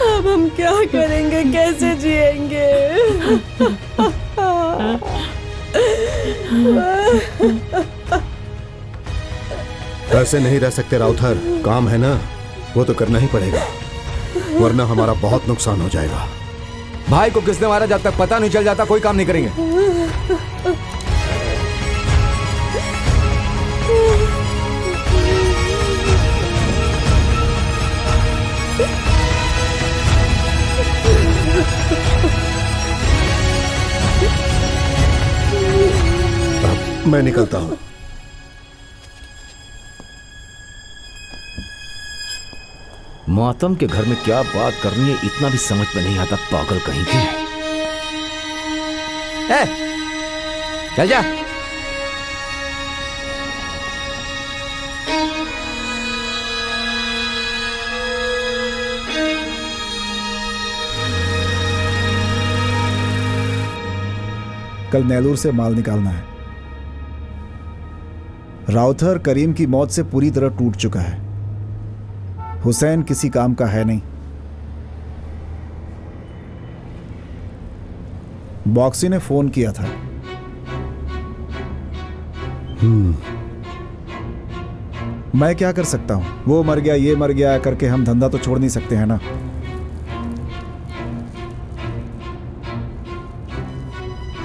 अब हम क्या करेंगे, कैसे जिएंगे? ऐसे नहीं रह सकते राउथर। काम है ना, वो तो करना ही पड़ेगा, वरना हमारा बहुत नुकसान हो जाएगा। भाई को किसने मारा जब तक पता नहीं चल जाता कोई काम नहीं करेंगे। मैं निकलता हूं। मातम के घर में क्या बात करनी है इतना भी समझ में नहीं आता, पागल कहीं की। चल जा। कल नेलूर से माल निकालना है। राउथर करीम की मौत से पूरी तरह टूट चुका है। हुसैन किसी काम का है नहीं। बॉक्सी ने फोन किया था। मैं क्या कर सकता हूं? वो मर गया, ये मर गया करके हम धंधा तो छोड़ नहीं सकते हैं ना।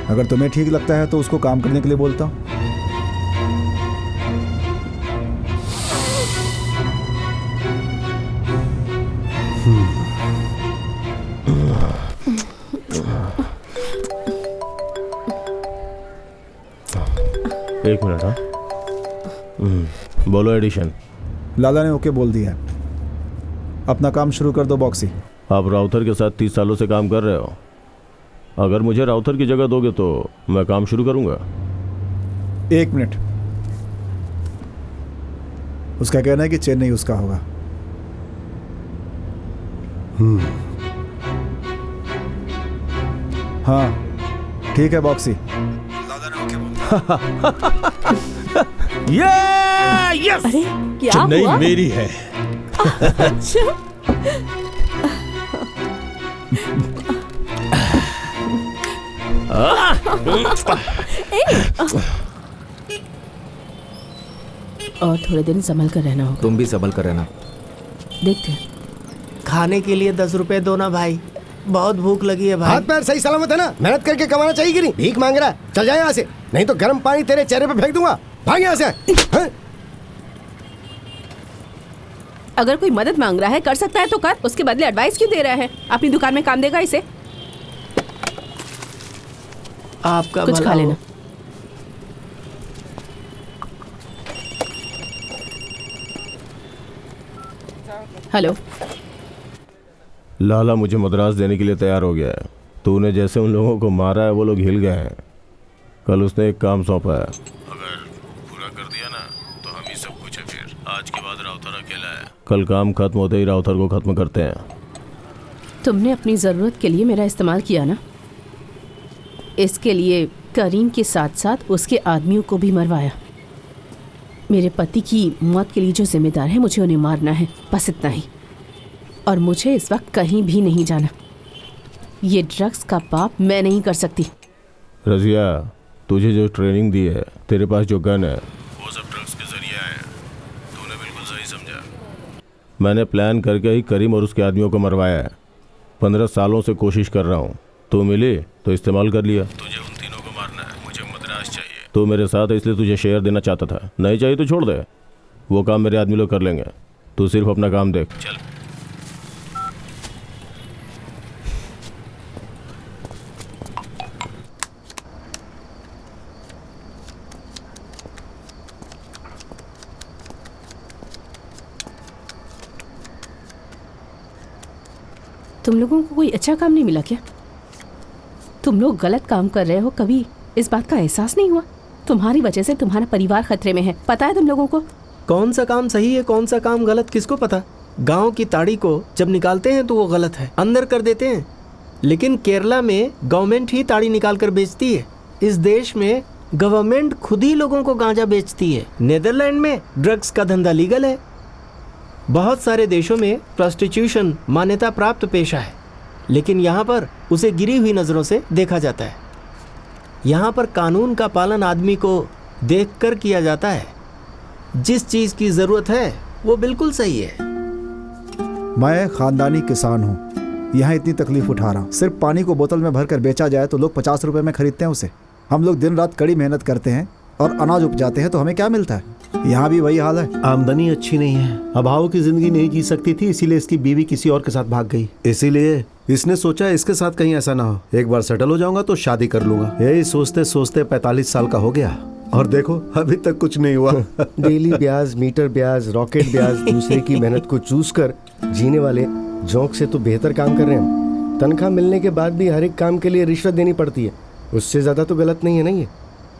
अगर तुम्हें ठीक लगता है तो उसको काम करने के लिए बोलता हूं। एक मिनट। हाँ, बोलो एडिशन। लाला ने ओके बोल दिया है। अपना काम शुरू कर दो बॉक्सी। आप राउथर के साथ 30 सालों से काम कर रहे हो। अगर मुझे राउथर की जगह दोगे तो मैं काम शुरू करूंगा। 1 मिनट। उसका कहना है कि चेन्नई उसका होगा। हाँ ठीक है बॉक्सी। लाला ने ओके बोल ये यस, अरे क्या चेन्नई हुआ? मेरी है। अच्छा और थोड़े दिन संभल कर रहना होगा। तुम भी संभल कर रहना। देखते हैं। खाने के लिए 10 रुपए दो ना भाई, बहुत भूख लगी है भाई। हाथ पैर सही सलामत है ना? मेहनत करके कमाना चाहिए कि नहीं? भीख मांग रहा है, चल जाए यहाँ से, नहीं तो गर्म पानी तेरे चेहरे पे फेंक दूंगा। भाग यहाँ से। हाँ? अगर कोई मदद मांग रहा है, कर सकता है तो कर, उसके बदले एडवाइस क्यों दे रहा है? अपनी दुकान में काम देगा इसे। आपका कुछ भला खा हो। लेना। हेलो। लाला मुझे मद्रास देने के लिए तैयार हो गया है। तूने जैसे उन लोगों को मारा है वो लोग हिल गए हैं। कल उसने एक काम सौंपा है, अगर पूरा कर दिया ना तो हम ही सब कुछ है। फिर आज के बाद राउथर अकेला है। कल काम खत्म होते ही राउथर को खत्म करते हैं। तुमने अपनी ज़रूरत के लिए मेरा इस्तेमाल किया ना, इसके लिए करीम के साथ साथ उसके आदमियों को भी मरवाया। मेरे पति की मौत के लिए जो जिम्मेदार है, मुझे उन्हें मारना है, बस इतना ही। और मुझे इस वक्त कहीं भी नहीं जाना। ये ड्रग्स का पाप मैं नहीं कर सकती। रजिया, तुझे जो ट्रेनिंग दी है, तेरे पास जो गन है, वो सब ड्रग्स के जरिए है। तूने बिल्कुल सही समझा। मैंने प्लान करके ही करीम और उसके आदमियों को मरवाया है। 15 सालों से कोशिश कर रहा हूँ। तू मिली तो इस्तेमाल कर लिया। तुझे उन तीनों को मारना है, मुझे मद्रास चाहिए। तू मेरे साथ है इसलिए तुझे शेयर देना चाहता था। नहीं चाहिए तो छोड़ दे, वो काम मेरे आदमी लोग कर लेंगे। तू सिर्फ अपना काम देख। चल। तुम लोगों को कोई अच्छा काम नहीं मिला क्या? तुम लोग गलत काम कर रहे हो, कभी इस बात का एहसास नहीं हुआ? तुम्हारी वजह से तुम्हारा परिवार खतरे में है, पता है तुम लोगों को? कौन सा काम सही है, कौन सा काम गलत, किसको पता? गांव की ताड़ी को जब निकालते हैं तो वो गलत है, अंदर कर देते हैं। लेकिन केरला में गवर्नमेंट ही ताड़ी निकाल कर बेचती है। इस देश में गवर्नमेंट खुद ही लोगों को गांजा बेचती है। नेदरलैंड में ड्रग्स का धंधा लीगल है। बहुत सारे देशों में प्रोस्टिट्यूशन मान्यता प्राप्त पेशा है, लेकिन यहाँ पर उसे गिरी हुई नज़रों से देखा जाता है। यहाँ पर कानून का पालन आदमी को देखकर किया जाता है। जिस चीज़ की ज़रूरत है वो बिल्कुल सही है। मैं खानदानी किसान हूँ, यहाँ इतनी तकलीफ उठा रहा हूँ। सिर्फ पानी को बोतल में भर कर बेचा जाए तो लोग 50 रुपए में खरीदते हैं उसे। हम लोग दिन रात कड़ी मेहनत करते हैं और अनाज उपजाते हैं तो हमें क्या मिलता है? यहाँ भी वही हाल है। आमदनी अच्छी नहीं है, अभाव की जिंदगी नहीं जी सकती थी, इसीलिए इसकी बीवी किसी और के साथ भाग गई। इसीलिए इसने सोचा इसके साथ कहीं ऐसा ना हो, एक बार सेटल हो जाऊंगा तो शादी कर लूंगा। यही सोचते सोचते 45 साल का हो गया और देखो अभी तक कुछ नहीं हुआ। डेली ब्याज, मीटर ब्याज, रॉकेट ब्याज, दूसरे की मेहनत को चूस कर जीने वाले जोंक से तो बेहतर काम कर रहे हैं। तनख्वाह मिलने के बाद भी हर एक काम के लिए रिश्वत देनी पड़ती है, उससे ज्यादा तो गलत नहीं है ना ये?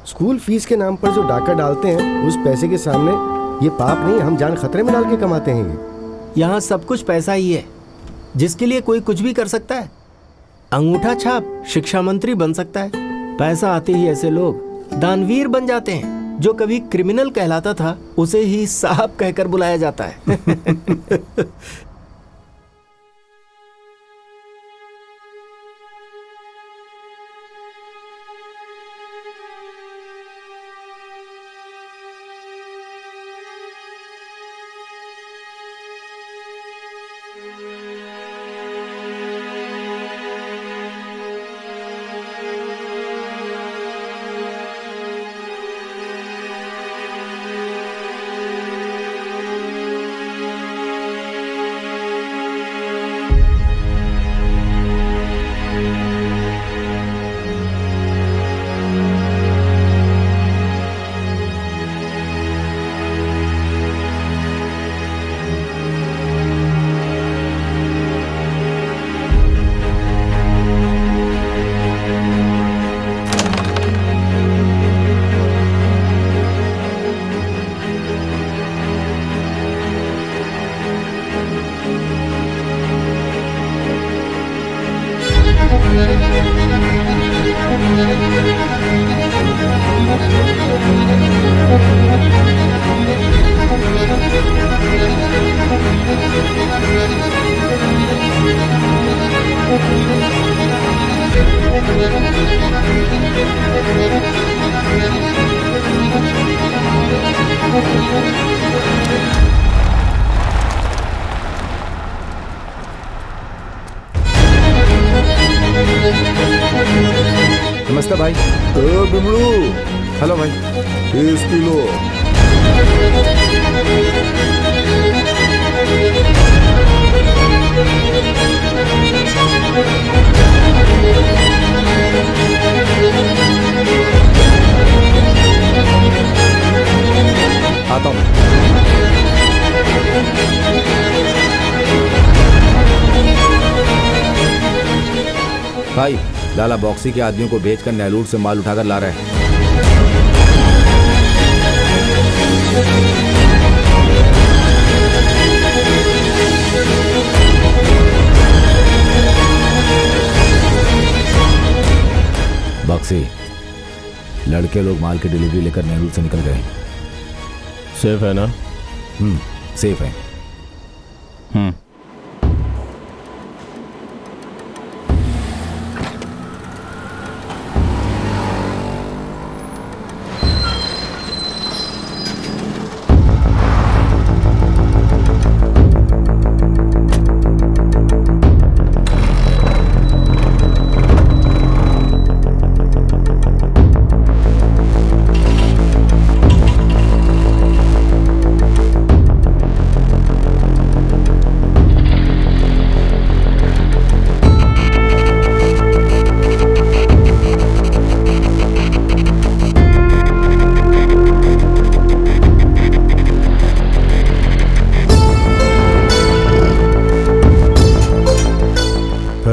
स्कूल फीस के नाम पर जो डाका डालते हैं, उस पैसे के सामने ये पाप नहीं, हम जान खतरे में डाल के कमाते हैं ये। यहाँ सब कुछ पैसा ही है, जिसके लिए कोई कुछ भी कर सकता है। अंगूठा छाप शिक्षा मंत्री बन सकता है, पैसा आते ही ऐसे लोग दानवीर बन जाते हैं। जो कभी क्रिमिनल कहलाता था उसे ही साहब कहकर बुलाया जाता है। नमस्ते भाई। बिमड़ू, हेलो भाई। 30 किलो। आता हूँ। भाई, लाला बॉक्सी के आदमियों को भेजकर नेलूर से माल उठाकर ला रहे हैं। बॉक्सी, लड़के लोग माल की डिलीवरी लेकर नेलूर से निकल गए। सेफ है ना? सेफ है।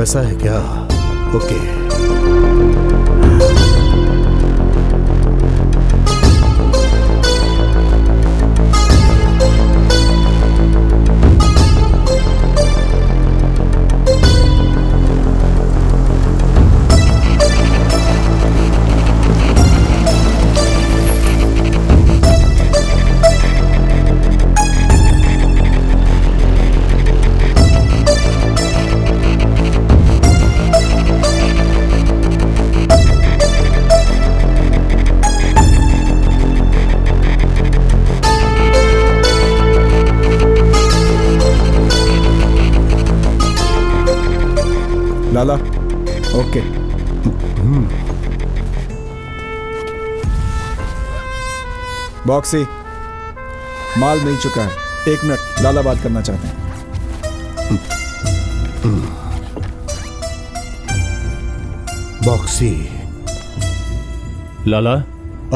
ऐसा है क्या? ओके। लाला, ओके। बॉक्सी, माल मिल चुका है। 1 मिनट, लाला बात करना चाहते हैं। बॉक्सी। लाला,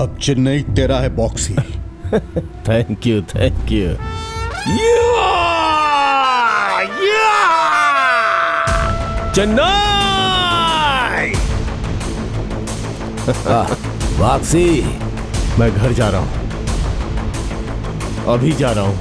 अब चेन्नई तेरा है boxy. Thank you, thank you. Chennai! Boxy, मैं घर जा रहा हूं, अभी जा रहा हूं।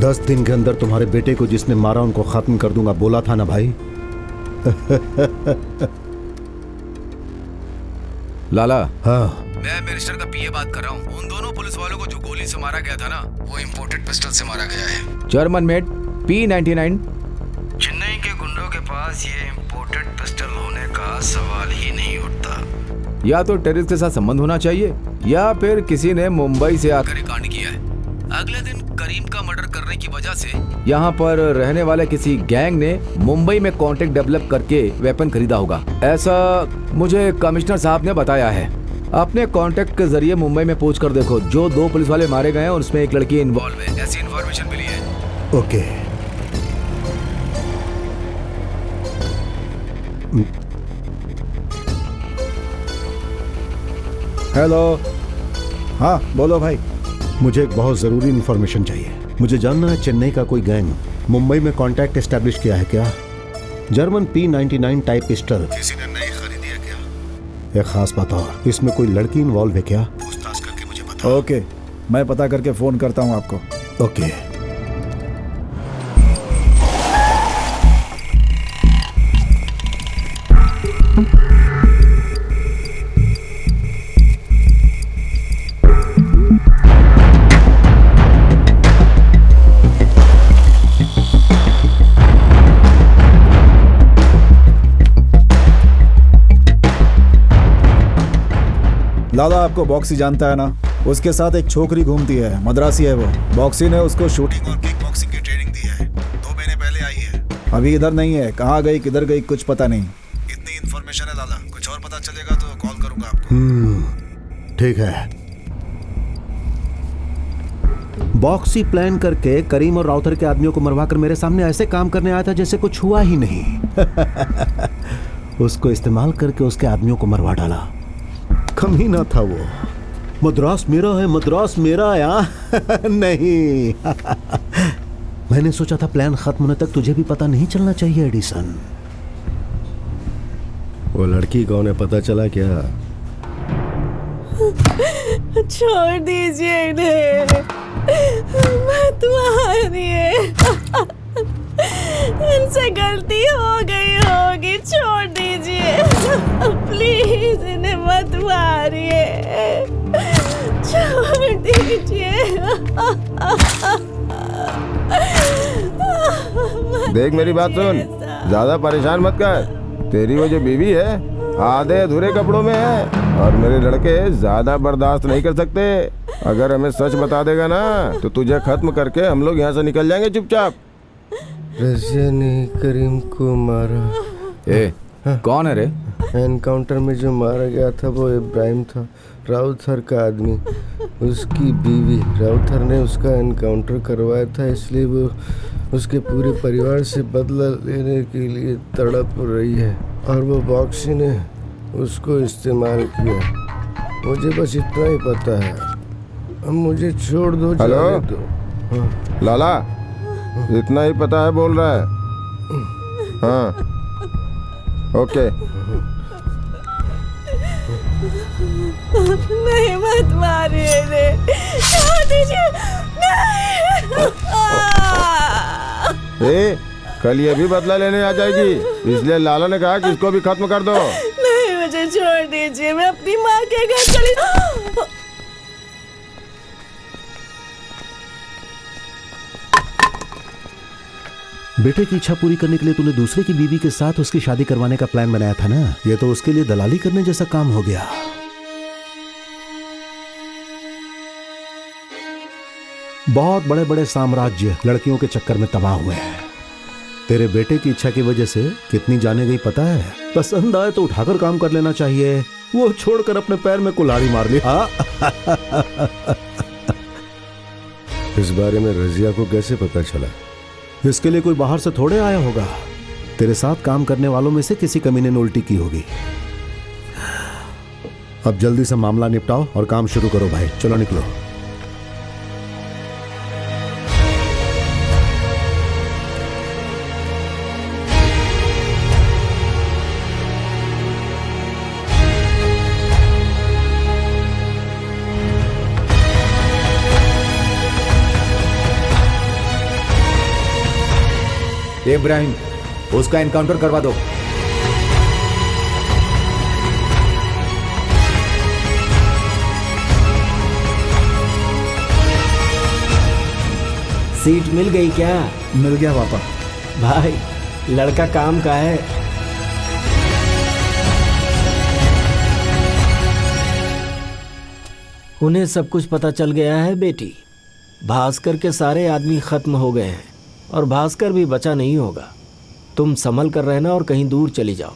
10 दिन के अंदर तुम्हारे बेटे को जिसने मारा उनको खत्म कर दूंगा, बोला था ना भाई। लाला, हाँ, मैं मिनिस्टर का पीए बात कर रहा हूँ। उन दोनों पुलिस वालों को जो गोली से मारा गया था ना, वो इम्पोर्टेड पिस्टल से मारा गया है। German made P99। चेन्नई के गुंडों के पास ये इम्पोर्टेड पिस्टल होने का सवाल ही नहीं उठता। या तो टेररिस्ट के साथ संबंध होना चाहिए या फिर किसी ने मुंबई से आकर ये कांड किया है। अगले दिन करीम का मर्डर करने की वजह से यहाँ पर रहने वाले किसी गैंग ने मुंबई में कॉन्टेक्ट डेवलप करके वेपन खरीदा होगा, ऐसा मुझे कमिश्नर साहब ने बताया है। अपने कॉन्टेक्ट के जरिए मुंबई में पूछ कर देखो, जो 2 पुलिस वाले मारे गए हैं उसमें एक लड़की इन्वॉल्व है, ऐसी इन्फॉर्मेशन मिली है। ओके। हेलो। हाँ बोलो भाई। मुझे एक बहुत जरूरी इंफॉर्मेशन चाहिए। मुझे जानना है चेन्नई का कोई गैंग मुंबई में कांटेक्ट एस्टैब्लिश किया है क्या? जर्मन P99 टाइप पिस्टल किसी ने नई खरीदी है क्या? एक खास बात और, इसमें कोई लड़की इन्वॉल्व है क्या? पूछताछ करके मुझे बताओ। ओके, मैं पता करके फोन करता हूँ आपको। ओके। लाला आपको बॉक्सी जानता है ना? उसके साथ एक छोकरी घूमती है, मद्रासी है वो। बॉक्सी ने उसको शूटिंग और किक बॉक्सिंग की ट्रेनिंग दी है। 2 महीने पहले आई है, अभी इधर नहीं है। कहाँ गई किधर गई कुछ पता नहीं। इतनी इन्फॉर्मेशन है लाला, कुछ और पता चलेगा तो कॉल करूंगा आपको। ठीक है। बॉक्सी प्लान करके करीम और राउतर के आदमियों को मरवा कर मेरे सामने ऐसे काम करने आया था जैसे कुछ हुआ ही नहीं। उसको इस्तेमाल करके उसके आदमियों को मरवा डाला। कमीना था वो। मद्रास मेरा है, मद्रास मेरा है। नहीं। मैंने सोचा था प्लान खत्म होने तक तुझे भी पता नहीं चलना चाहिए एडिसन। वो लड़की कौन है पता चला क्या? छोड़ दीजिए इन्हें, मत मारिए। इनसे गलती हो गई होगी, छोड़ दीजिए प्लीज, इन्हें मत मारिए, छोड़ दीजिए। देख मेरी बात सुन, ज्यादा परेशान मत कर। तेरी वो जो बीवी है आधे अधूरे कपड़ों में है और मेरे लड़के ज्यादा बर्दाश्त नहीं कर सकते। अगर हमें सच बता देगा ना तो तुझे खत्म करके हम लोग यहाँ से निकल जाएंगे चुपचाप। रसिया ने करीम को मारा। कौन है रे? एनकाउंटर में जो मारा गया था वो इब्राहिम था, राउथर का आदमी, उसकी बीवी। राउथर ने उसका एनकाउंटर करवाया था, इसलिए वो उसके पूरे परिवार से बदला लेने के लिए तड़प रही है और वो बॉक्सी ने उसको इस्तेमाल किया। मुझे बस इतना ही पता है, अब मुझे छोड़ दो। हेलो दो। हाँ। लाला, इतना ही पता है बोल रहा है? हाँ ओके। नहीं मत मारिए रे, छोड़ दीजिए। ए, कल ये भी बदला लेने आ जाएगी, इसलिए लाला ने कहा कि इसको भी खत्म कर दो। नहीं, मुझे छोड़ दीजिए, मैं अपनी माँ के घर चली। बेटे की इच्छा पूरी करने के लिए तूने दूसरे की बीवी के साथ उसकी शादी करवाने का प्लान बनाया था ना? ये तो उसके लिए दलाली करने जैसा काम हो गया। बहुत बड़े बड़े साम्राज्य लड़कियों के चक्कर में तबाह हुए हैं। तेरे बेटे की इच्छा की वजह से कितनी जाने गई पता है? पसंद आए तो उठाकर काम कर लेना चाहिए, वो छोड़कर अपने पैर में कुल्हाड़ी मार ली। इस बारे में रजिया को कैसे पता चला? इसके लिए कोई बाहर से थोड़े आया होगा। तेरे साथ काम करने वालों में से किसी कमीने ने उल्टी की होगी। अब जल्दी से मामला निपटाओ और काम शुरू करो भाई। चलो निकलो। इब्राहिम, उसका एनकाउंटर करवा दो। सीट मिल गई क्या? मिल गया पापा। भाई लड़का काम का है। उन्हें सब कुछ पता चल गया है बेटी। भास्कर के सारे आदमी खत्म हो गए हैं और भास्कर भी बचा नहीं होगा। तुम संभल कर रहना और कहीं दूर चली जाओ।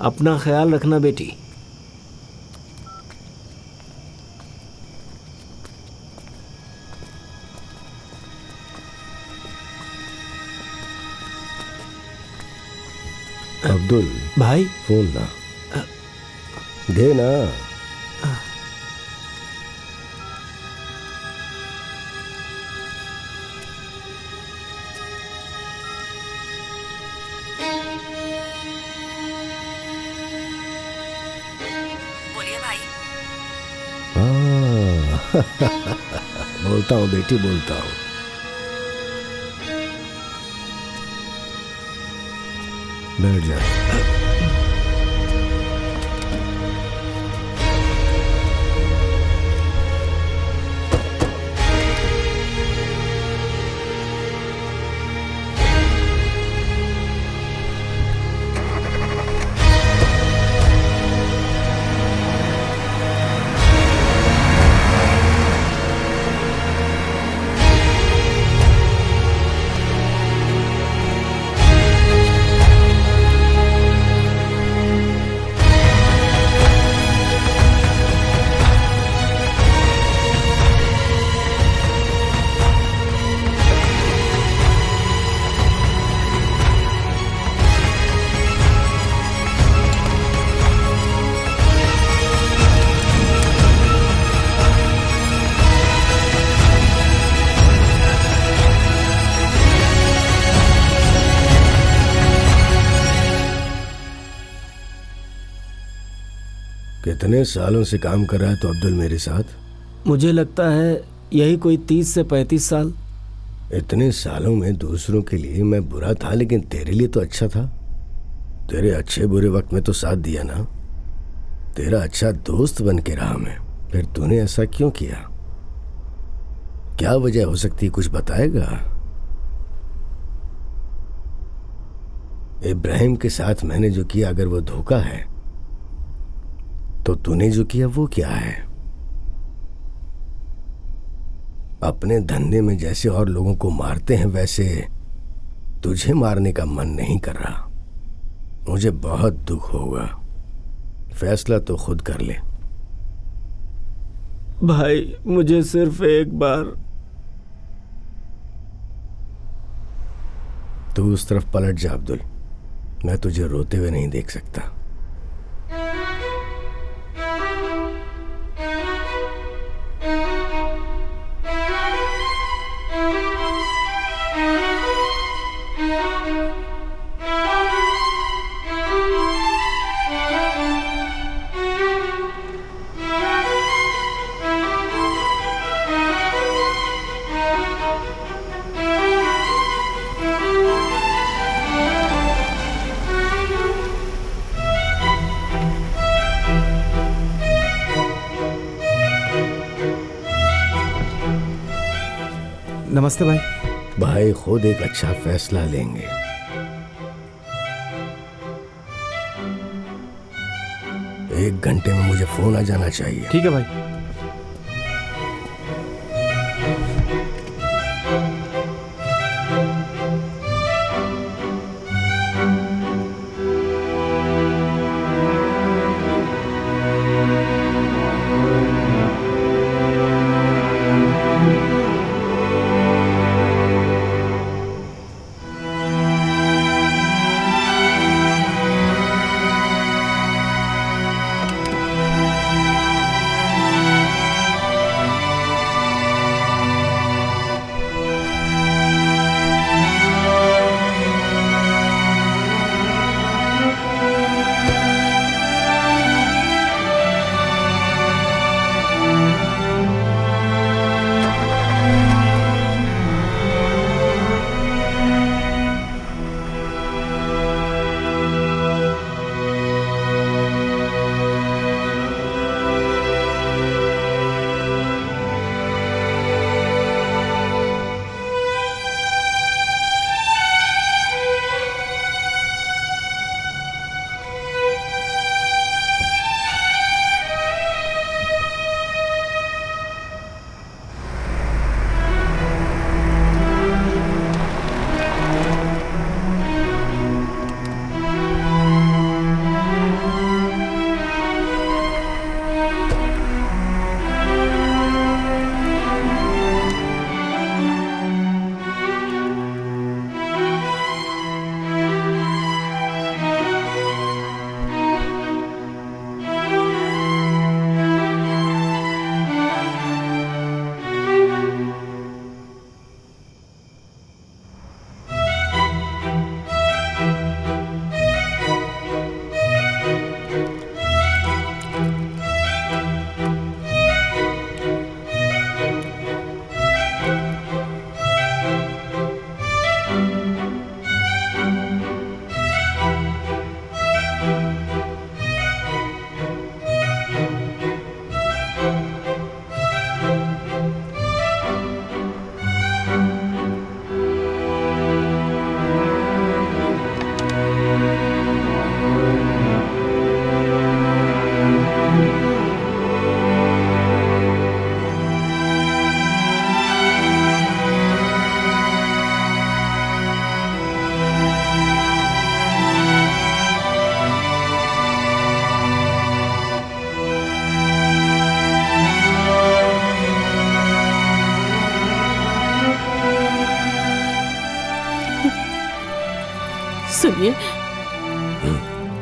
अपना ख्याल रखना बेटी। अब्दुल भाई फोन ना दे ना। बोलिए भाई। बोलता हूँ बेटी, बोलता हूँ। बैठ जा। कितने सालों से काम कर रहा है तो अब्दुल मेरे साथ? मुझे लगता है यही कोई 30 से 35 साल। इतने सालों में दूसरों के लिए मैं बुरा था, लेकिन तेरे लिए तो अच्छा था। तेरे अच्छे बुरे वक्त में तो साथ दिया ना। तेरा अच्छा दोस्त बन के रहा मैं। फिर तूने ऐसा क्यों किया? क्या वजह हो सकती, कुछ बताएगा? इब्राहिम के साथ मैंने जो किया, अगर वो धोखा है तो तूने जो किया वो क्या है? अपने धंधे में जैसे और लोगों को मारते हैं वैसे तुझे मारने का मन नहीं कर रहा। मुझे बहुत दुख होगा। फैसला तो खुद कर ले। भाई मुझे सिर्फ एक बार। तू उस तरफ पलट जा अब्दुल। मैं तुझे रोते हुए नहीं देख सकता। नमस्ते भाई। भाई खुद एक अच्छा फैसला लेंगे। एक घंटे में मुझे फोन आ जाना चाहिए। ठीक है भाई।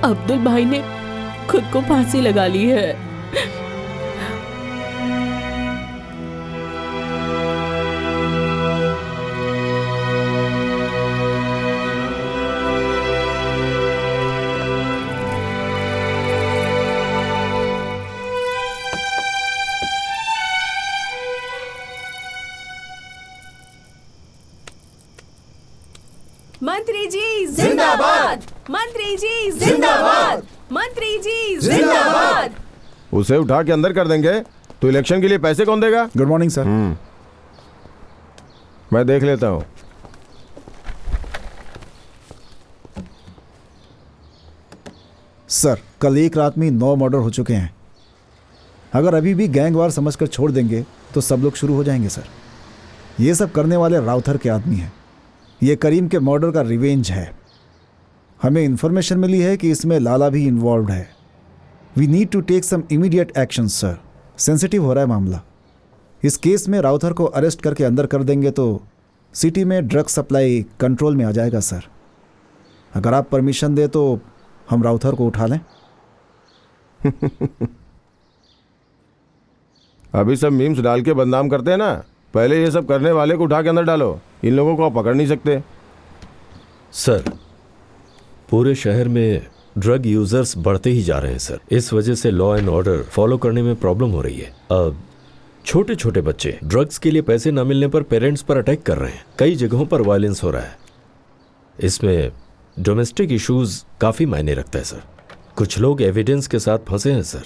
अब्दुल भाई ने खुद को फांसी लगा ली है। मंत्री जी जिंदाबाद, मंत्री जी जिंदाबाद, मंत्री जी जिंदाबाद। उसे उठा के अंदर कर देंगे तो इलेक्शन के लिए पैसे कौन देगा? Good morning sir. मैं देख लेता हूँ। सर, कल एक रात में 9 मर्डर हो चुके हैं। अगर अभी भी गैंगवार समझकर छोड़ देंगे तो सब लोग शुरू हो जाएंगे सर। ये सब करने वाले राउथर के आदमी हैं। ये करीम के मर्डर का रिवेंज है। हमें इन्फॉर्मेशन मिली है कि इसमें लाला भी इन्वॉल्व है। We need to take some immediate action sir. Sensitive हो रहा है मामला। इस केस में राउथर को अरेस्ट करके अंदर कर देंगे तो सिटी में ड्रग सप्लाई कंट्रोल में आ जाएगा सर। अगर आप परमिशन दे तो हम राउथर को उठा लें। अभी सब मीम्स डाल के बदनाम करते हैं ना, पहले ये सब करने वाले को उठा के अंदर डालो। इन लोगों को आप पकड़ नहीं सकते। सर, पूरे शहर में ड्रग यूजर्स बढ़ते ही जा रहे हैं सर। इस वजह से लॉ एंड ऑर्डर फॉलो करने में प्रॉब्लम हो रही है। अब छोटे छोटे बच्चे ड्रग्स के लिए पैसे न मिलने पर पेरेंट्स पर अटैक कर रहे हैं। कई जगहों पर वायलेंस हो रहा है। इसमें डोमेस्टिक इश्यूज काफ़ी मायने रखता है सर। कुछ लोग एविडेंस के साथ फंसे हैं सर,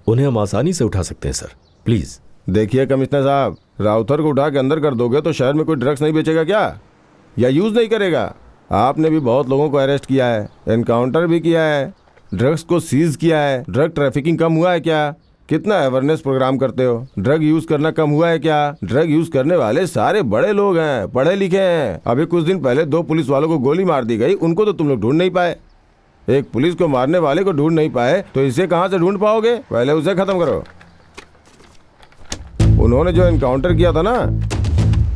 उन्हें हम आसानी से उठा सकते हैं सर। प्लीज़ देखिए कमिश्नर साहब, राउथर को उठा के अंदर कर दोगे तो शहर में कोई ड्रग्स नहीं बेचेगा क्या, या यूज़ नहीं करेगा? आपने भी बहुत लोगों को अरेस्ट किया है, एनकाउंटर भी किया है, ड्रग्स को सीज किया है। ड्रग ट्रैफिकिंग कम हुआ है क्या? कितना अवेयरनेस प्रोग्राम करते हो? ड्रग यूज़ करना कम हुआ है क्या? ड्रग यूज़ करने वाले सारे बड़े लोग हैं, पढ़े लिखे हैं। अभी कुछ दिन पहले 2 पुलिस वालों को गोली मार दी गई, उनको तो तुम लोग ढूंढ नहीं पाए। एक पुलिस को मारने वाले को ढूंढ नहीं पाए तो इसे कहाँ से ढूंढ पाओगे? पहले उसे ख़त्म करो। उन्होंने जो इनकाउंटर किया था ना,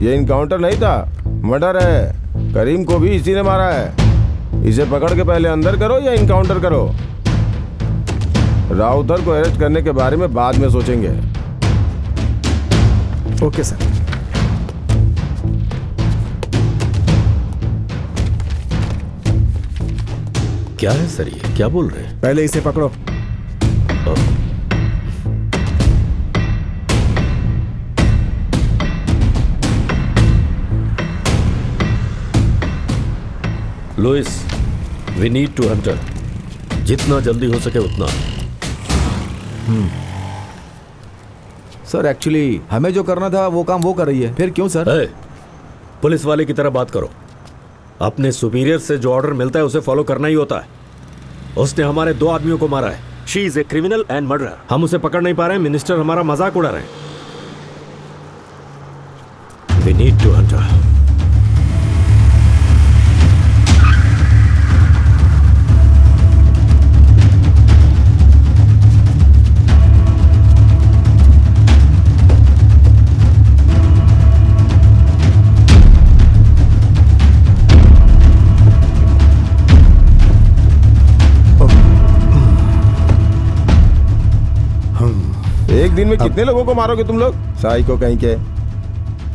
ये इनकाउंटर नहीं था, मर्डर है। करीम को भी इसी ने मारा है। इसे पकड़ के पहले अंदर करो या इनकाउंटर करो। राउथर को अरेस्ट करने के बारे में बाद में सोचेंगे। Okay sir. क्या है सर, ये क्या बोल रहे हैं? पहले इसे पकड़ो। Louis, we need to hunter. जितना जल्दी हो सके उतना। सर एक्चुअली हमें जो करना था वो काम वो कर रही है। फिर क्यों सर? पुलिस वाले की तरह बात करो। अपने सुपीरियर से जो ऑर्डर मिलता है उसे फॉलो करना ही होता है। उसने हमारे 2 आदमियों को मारा है। She is a criminal and murderer. हम उसे पकड़ नहीं पा रहे हैं। मिनिस्टर हमारा मजाक उड़ा रहे हैं। We need to hunter. एक दिन में कितने लोगों को मारोगे तुम लोग? साई को कहीं के।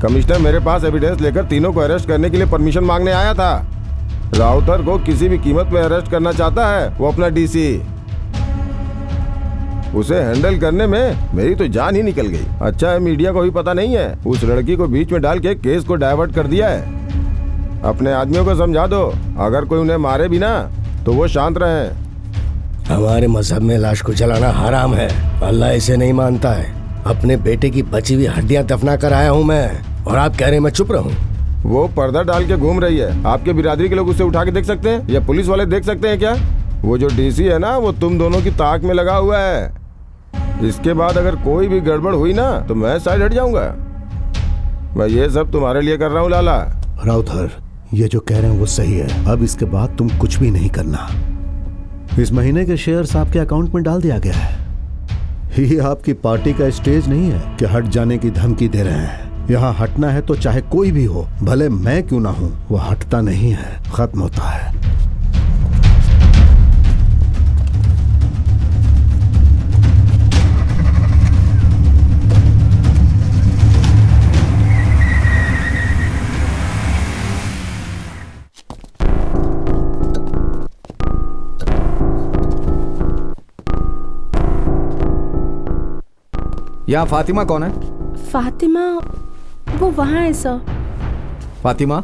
कमिश्नर मेरे पास एविडेंस लेकर तीनों को अरेस्ट करने के लिए परमिशन मांगने आया था। राउथर को किसी भी कीमत पे अरेस्ट करना चाहता है वो अपना डीसी। उसे हैंडल करने में मेरी तो जान ही निकल गई। अच्छा है मीडिया को भी पता नहीं है। उस लड़की को बीच में डाल के केस को डाइवर्ट कर दिया है। अपने आदमियों को समझा दो, अगर कोई उन्हें मारे भी ना तो वो शांत रहे। हमारे मजहब में लाश को जलाना हराम है। अल्लाह इसे नहीं मानता है। अपने बेटे की बची हुई हड्डियां दफना कर आया हूँ मैं, और आप कह रहे हैं मैं चुप रहूं? वो पर्दा डाल के घूम रही है। आपके बिरादरी के लोग उसे उठा के देख सकते हैं या पुलिस वाले देख सकते हैं क्या? वो जो डीसी है ना, वो तुम दोनों की ताक में लगा हुआ है। इसके बाद अगर कोई भी गड़बड़ हुई ना तो मैं साइड हट जाऊंगा। मैं ये सब तुम्हारे लिए कर रहा हूँ लाला। राउथर, ये जो कह रहे हैं वो सही है। अब इसके बाद तुम कुछ भी नहीं करना। इस महीने के शेयर्स आपके अकाउंट में डाल दिया गया है। ये आपकी पार्टी का स्टेज नहीं है कि हट जाने की धमकी दे रहे हैं। यहाँ हटना है तो चाहे कोई भी हो, भले मैं क्यों ना हूं, वो हटता नहीं है, खत्म होता है। यहाँ फातिमा कौन है? फातिमा वो वहाँ है सर। फातिमा?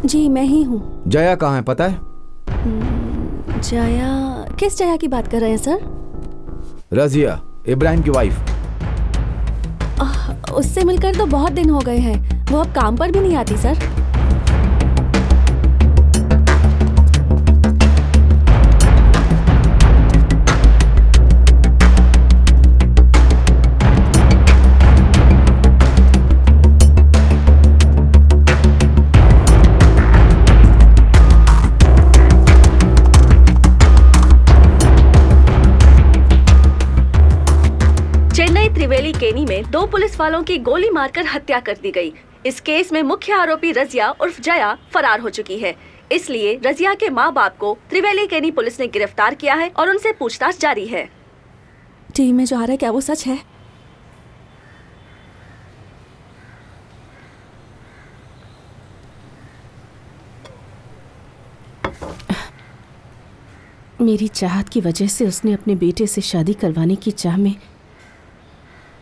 जी मैं ही हूँ। जया कहाँ है पता है? जया? किस जया की बात कर रहे हैं सर? रजिया, इब्राहिम की वाइफ। उससे मिलकर तो बहुत दिन हो गए हैं, वो अब काम पर भी नहीं आती सर। त्रिवेली केनी में 2 पुलिस वालों की गोली मारकर हत्या कर दी गई। इस केस में मुख्य आरोपी रजिया उर्फ जया फरार हो चुकी है। इसलिए रजिया के मां बाप को त्रिवेली केनी पुलिस ने गिरफ्तार किया है और उनसे पूछताछ जारी है। टीवी में जो आ रहा है क्या वो सच है? मेरी चाहत की वजह से उसने अपने बेटे से शादी करवाने की चाह में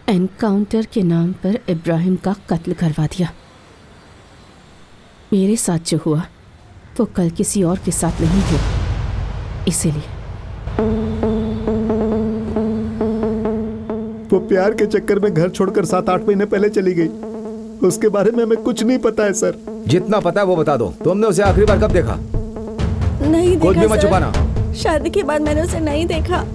एनकाउंटर के नाम पर इब्राहिम का कत्ल करवा दिया। मेरे साथ जो हुआ वो कल किसी और के साथ नहीं हुआ, इसीलिए। वो प्यार के चक्कर में घर छोड़कर 7-8 महीने पहले चली गई। उसके बारे में हमें कुछ नहीं पता है सर। जितना पता है वो बता दो। तुमने उसे आखिरी बार कब देखा? नहीं देखा कुछ भी मत छुपाना। शादी के बाद मैंने उसे नहीं देखा।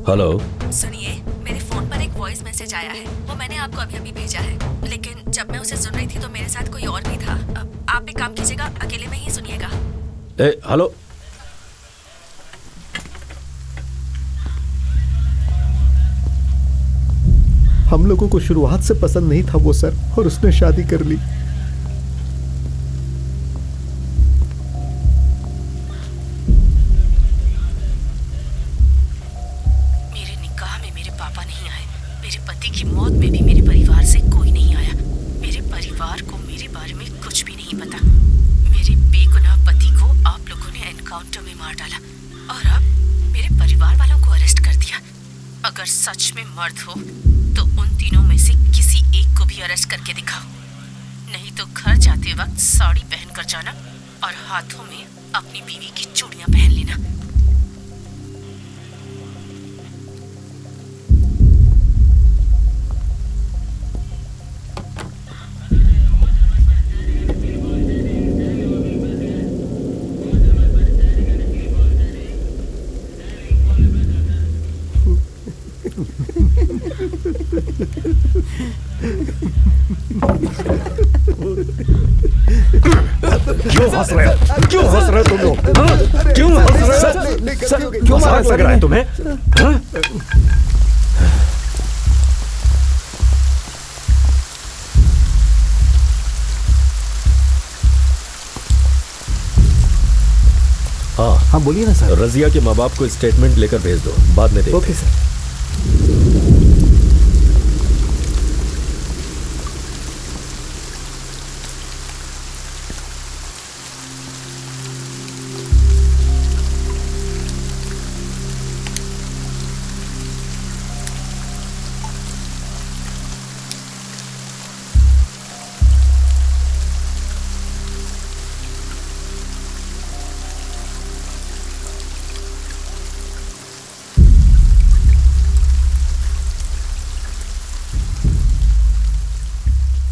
हेलो, सुनिए, मेरे फोन पर एक वॉइस मैसेज आया है, वो मैंने आपको अभी अभी भेजा है। लेकिन जब मैं उसे सुन रही थी तो मेरे साथ कोई और भी था। आप एक काम कीजिएगा, अकेले में ही सुनिएगा। हेलो। हम लोगों को शुरुआत से पसंद नहीं था वो सर, और उसने शादी कर ली। अगर सच में मर्द हो तो उन तीनों में से किसी एक को भी अरेस्ट करके दिखाओ, नहीं तो घर जाते वक्त साड़ी पहनकर जाना और हाथों में अपनी बीवी की चूड़ियां पहन लेना। क्यों हंस रहे हो? क्यों हंस रहे हो तुम लोग? क्यों हंस रहे हो? क्यों मजाक लग रहा है तुम्हें? हाँ बोलिए ना सर। रजिया के माँ बाप को स्टेटमेंट लेकर भेज दो, बाद में देखते हैं। Okay sir.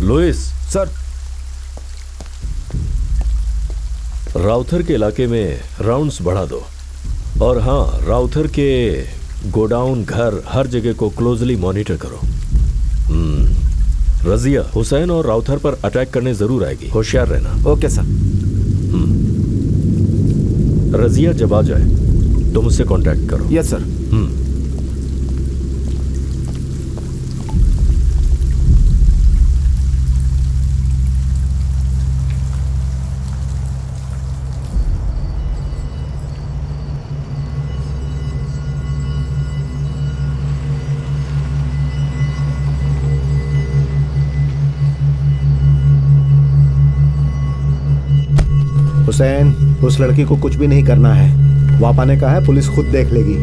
लुइस सर, राउथर के इलाके में राउंड्स बढ़ा दो, और हाँ, राउथर के गोडाउन, घर, हर जगह को क्लोजली मॉनिटर करो। रजिया हुसैन और राउथर पर अटैक करने जरूर आएगी, होशियार रहना। Okay sir. रजिया जब आ जाए तो मुझसे कांटेक्ट करो। Yes sir. हुसैन, उस लड़की को कुछ भी नहीं करना है। वापा ने कहा है पुलिस खुद देख लेगी।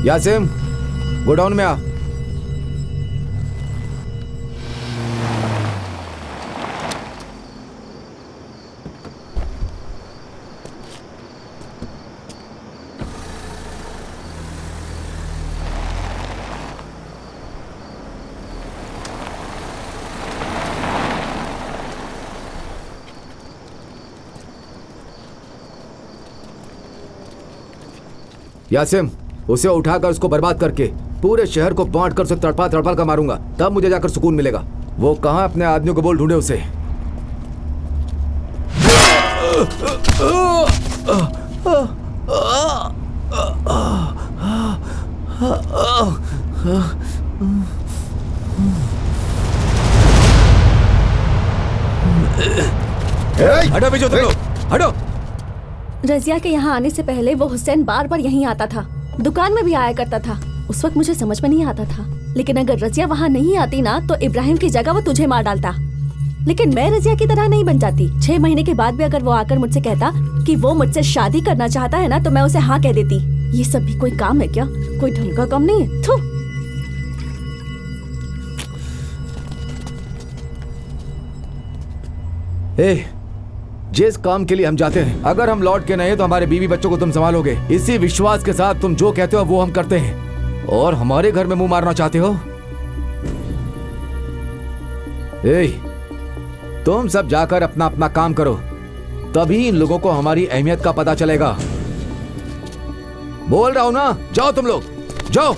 यासिम, गोडाउन में आ। यासिम, उसे उठाकर उसको बर्बाद करके पूरे शहर को बांट कर उसे तड़पा तड़पा कर मारूंगा, तब मुझे जाकर सुकून मिलेगा। वो कहां अपने आदमियों को बोल ढूंढे उसे। हटो पीछे तुम लोग, हटो। रजिया के यहाँ आने से पहले वो हुसैन बार बार यहीं आता था, दुकान में भी आया करता था। उस वक्त मुझे समझ में नहीं आता था, लेकिन अगर रजिया वहाँ नहीं आती ना तो इब्राहिम की जगह वो तुझे मार डालता। लेकिन मैं रजिया की तरह नहीं बन जाती। 6 महीने के बाद भी अगर वो आकर मुझसे कहता कि वो मुझसे शादी करना चाहता है ना, तो मैं उसे हाँ कह देती। ये सब भी कोई काम है क्या? कोई ढंग का काम नहीं है। थू। जिस काम के लिए हम जाते हैं, अगर हम लौट के नहीं तो हमारे बीवी बच्चों को तुम संभालोगे। इसी विश्वास के साथ तुम जो कहते हो वो हम करते हैं। और हमारे घर में मुंह मारना चाहते हो? तुम सब जाकर अपना अपना काम करो, तभी इन लोगों को हमारी अहमियत का पता चलेगा। बोल रहा हूं ना, जाओ तुम लोग, जाओ।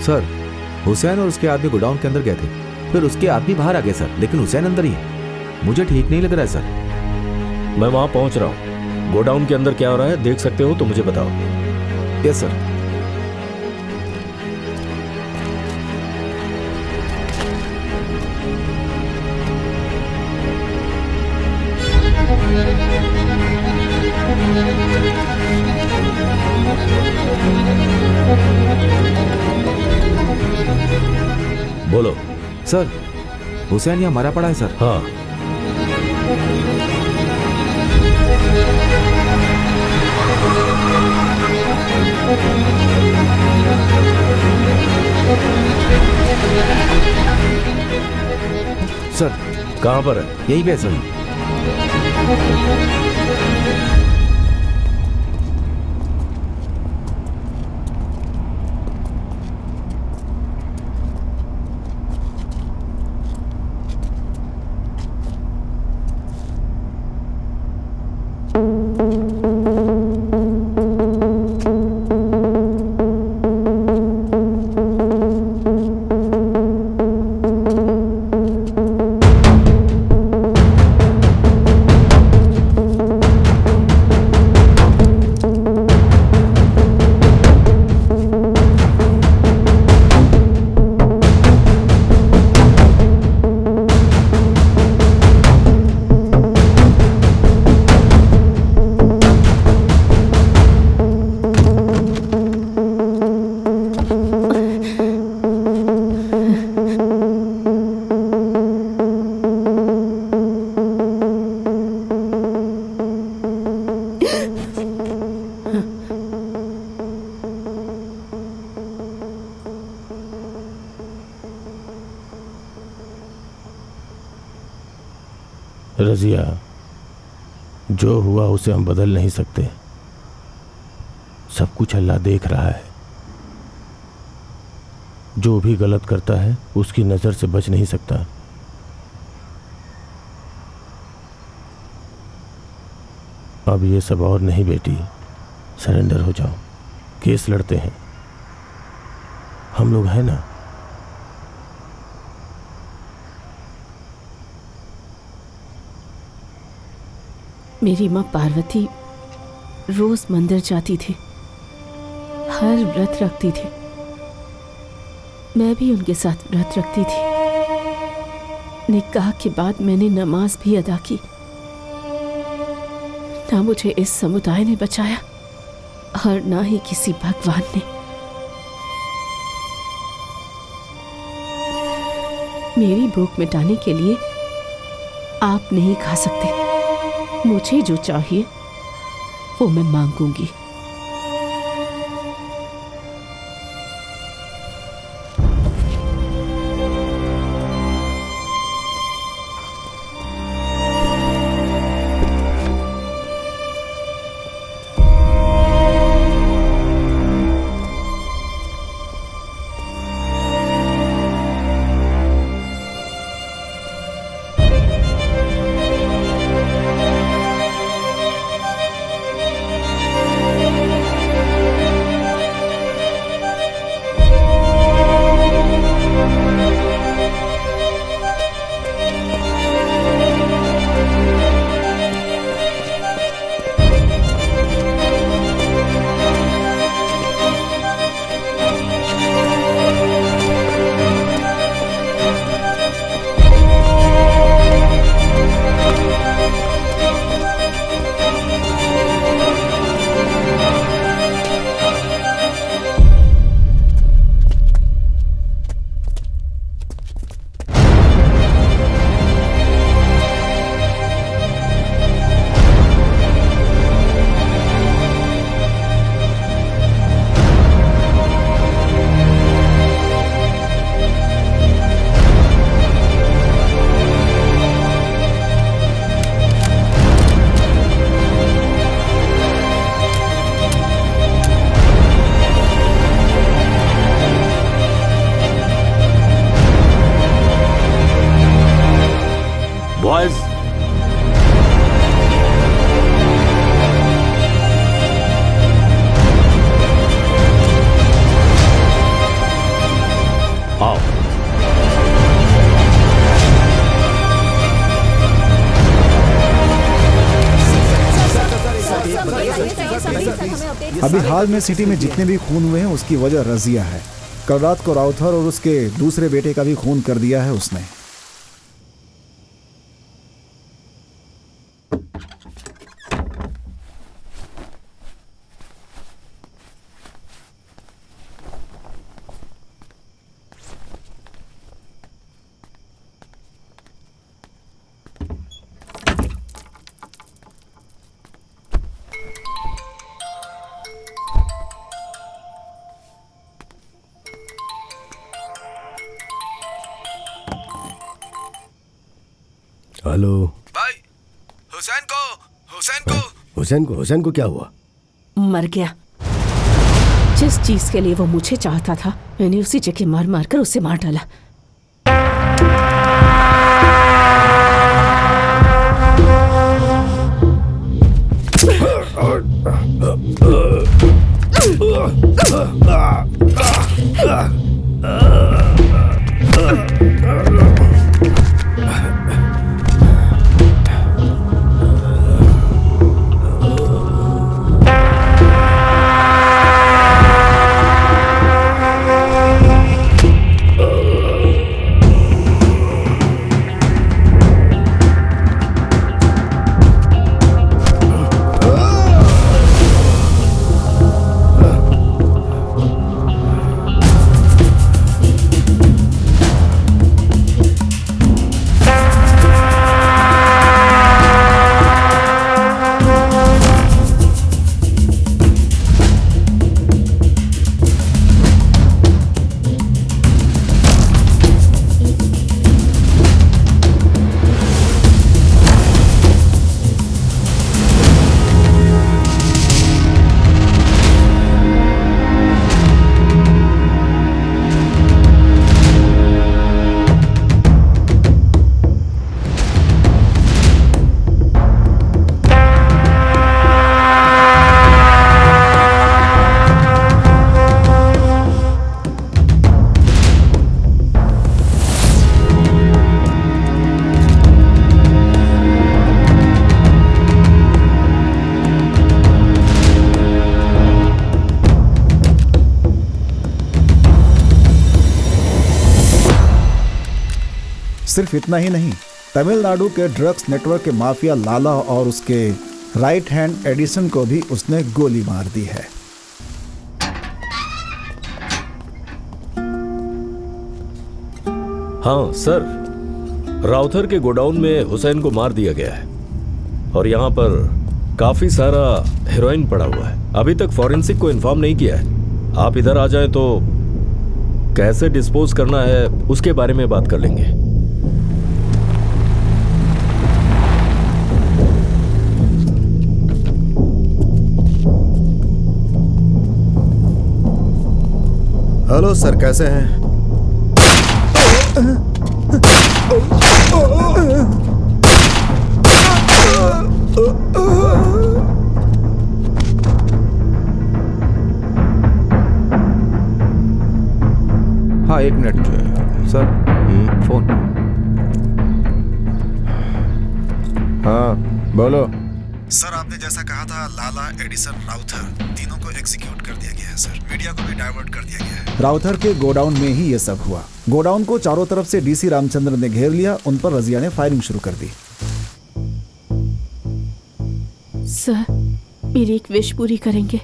सर, हुसैन और उसके आदमी गोडाउन के अंदर गए थे, फिर उसके आदमी बाहर आ गए सर, लेकिन हुसैन अंदर ही है। मुझे ठीक नहीं लग रहा है सर। मैं वहां पहुंच रहा हूं। गोडाउन के अंदर क्या हो रहा है देख सकते हो तो मुझे बताओ। Yes sir. बोलो। सर, हुसैन यहाँ मरा पड़ा है सर। हाँ। सर, कहाँ पर है? यहीं पे सर। रजिया, जो हुआ उसे हम बदल नहीं सकते। सब कुछ अल्लाह देख रहा है। जो भी गलत करता है उसकी नज़र से बच नहीं सकता। अब ये सब और नहीं बेटी, सरेंडर हो जाओ। केस लड़ते हैं, हम लोग हैं ना। मेरी माँ पार्वती रोज मंदिर जाती थी, हर व्रत रखती थी। मैं भी उनके साथ व्रत रखती थी। निकाह के बाद मैंने नमाज भी अदा की। ना मुझे इस समुदाय ने बचाया और ना ही किसी भगवान ने। मेरी भूख मिटाने के लिए आप नहीं खा सकते। मुझे जो चाहिए वो मैं मांगूंगी। अभी हाल में सिटी में जितने भी खून हुए हैं उसकी वजह रजिया है। कल रात को राउथर और उसके दूसरे बेटे का भी खून कर दिया है उसने। हेलो भाई, हुसैन को क्या हुआ? मर गया। जिस चीज के लिए वो मुझे चाहता था मैंने उसी जगह मार मार कर उसे मार डाला। सिर्फ इतना ही नहीं, तमिलनाडु के ड्रग्स नेटवर्क के माफिया लाला और उसके राइट हैंड एडिसन को भी उसने गोली मार दी है। हाँ सर, राउथर के गोडाउन में हुसैन को मार दिया गया है और यहाँ पर काफी सारा हेरोइन पड़ा हुआ है। अभी तक फॉरेंसिक को इन्फॉर्म नहीं किया है। आप इधर आ जाएं तो कैसे डिस्पोज करना है उसके बारे में बात कर लेंगे। हेलो सर, कैसे हैं? हाँ, एक मिनट सर। फोन। हाँ बोलो सर, आपने जैसा कहा था, लाला, एडिसन, राउथर तीनों को एग्जीक्यूट कर दिया गया है सर। मीडिया को भी डाइवर्ट कर दिया गया है। राउथर के गोडाउन में ही ये सब हुआ। गोडाउन को चारों तरफ से डीसी रामचंद्र ने घेर लिया। उन पर रजिया ने फायरिंग शुरू कर दी। सर, मेरी एक विश पूरी करेंगे?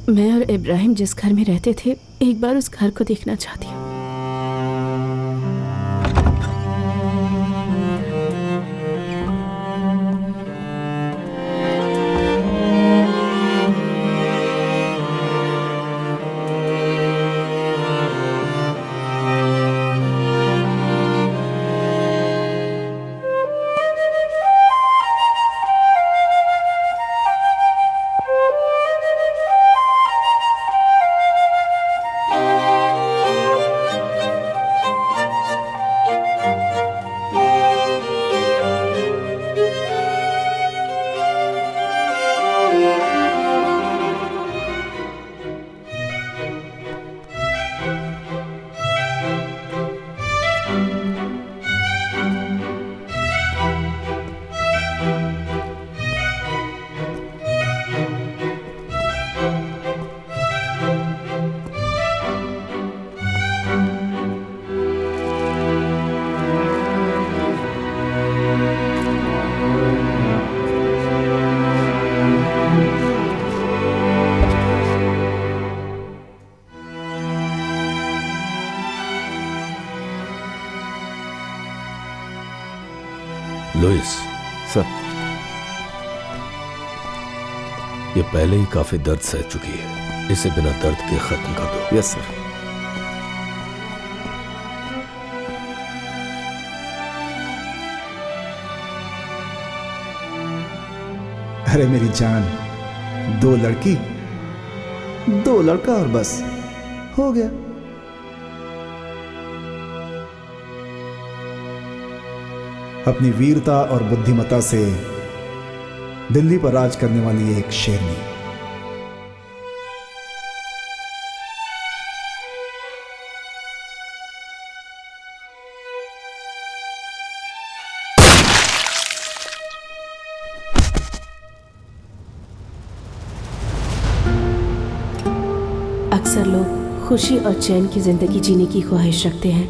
मैं और इब्राहिम जिस घर में रहते थे, एक बार उस घर को देखना चाहती हूँ। लुइस, सर, ये पहले ही काफी दर्द सह चुकी है, इसे बिना दर्द के खत्म कर दो। Yes sir. अरे मेरी जान, 2 लड़की 2 लड़का और बस हो गया। अपनी वीरता और बुद्धिमत्ता से दिल्ली पर राज करने वाली एक शेरनी। अक्सर लोग खुशी और चैन की जिंदगी जीने की ख्वाहिश रखते हैं,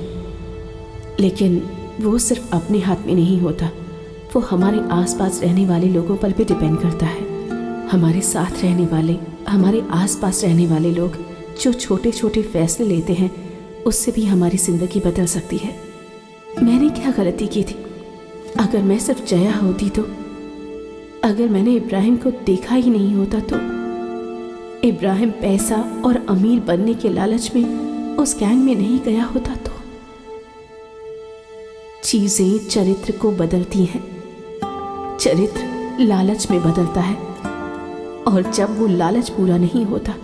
लेकिन वो सिर्फ अपने हाथ में नहीं होता, वो हमारे आसपास रहने वाले लोगों पर भी डिपेंड करता है। हमारे साथ रहने वाले, हमारे आसपास रहने वाले लोग जो छोटे छोटे फैसले लेते हैं, उससे भी हमारी ज़िंदगी बदल सकती है। मैंने क्या गलती की थी? अगर मैं सिर्फ जया होती तो, अगर मैंने इब्राहिम को देखा ही नहीं होता तो, इब्राहिम पैसा और अमीर बनने के लालच में उस गैंग में नहीं गया होता तो। चीजें चरित्र को बदलती हैं, चरित्र लालच में बदलता है, और जब वो लालच पूरा नहीं होता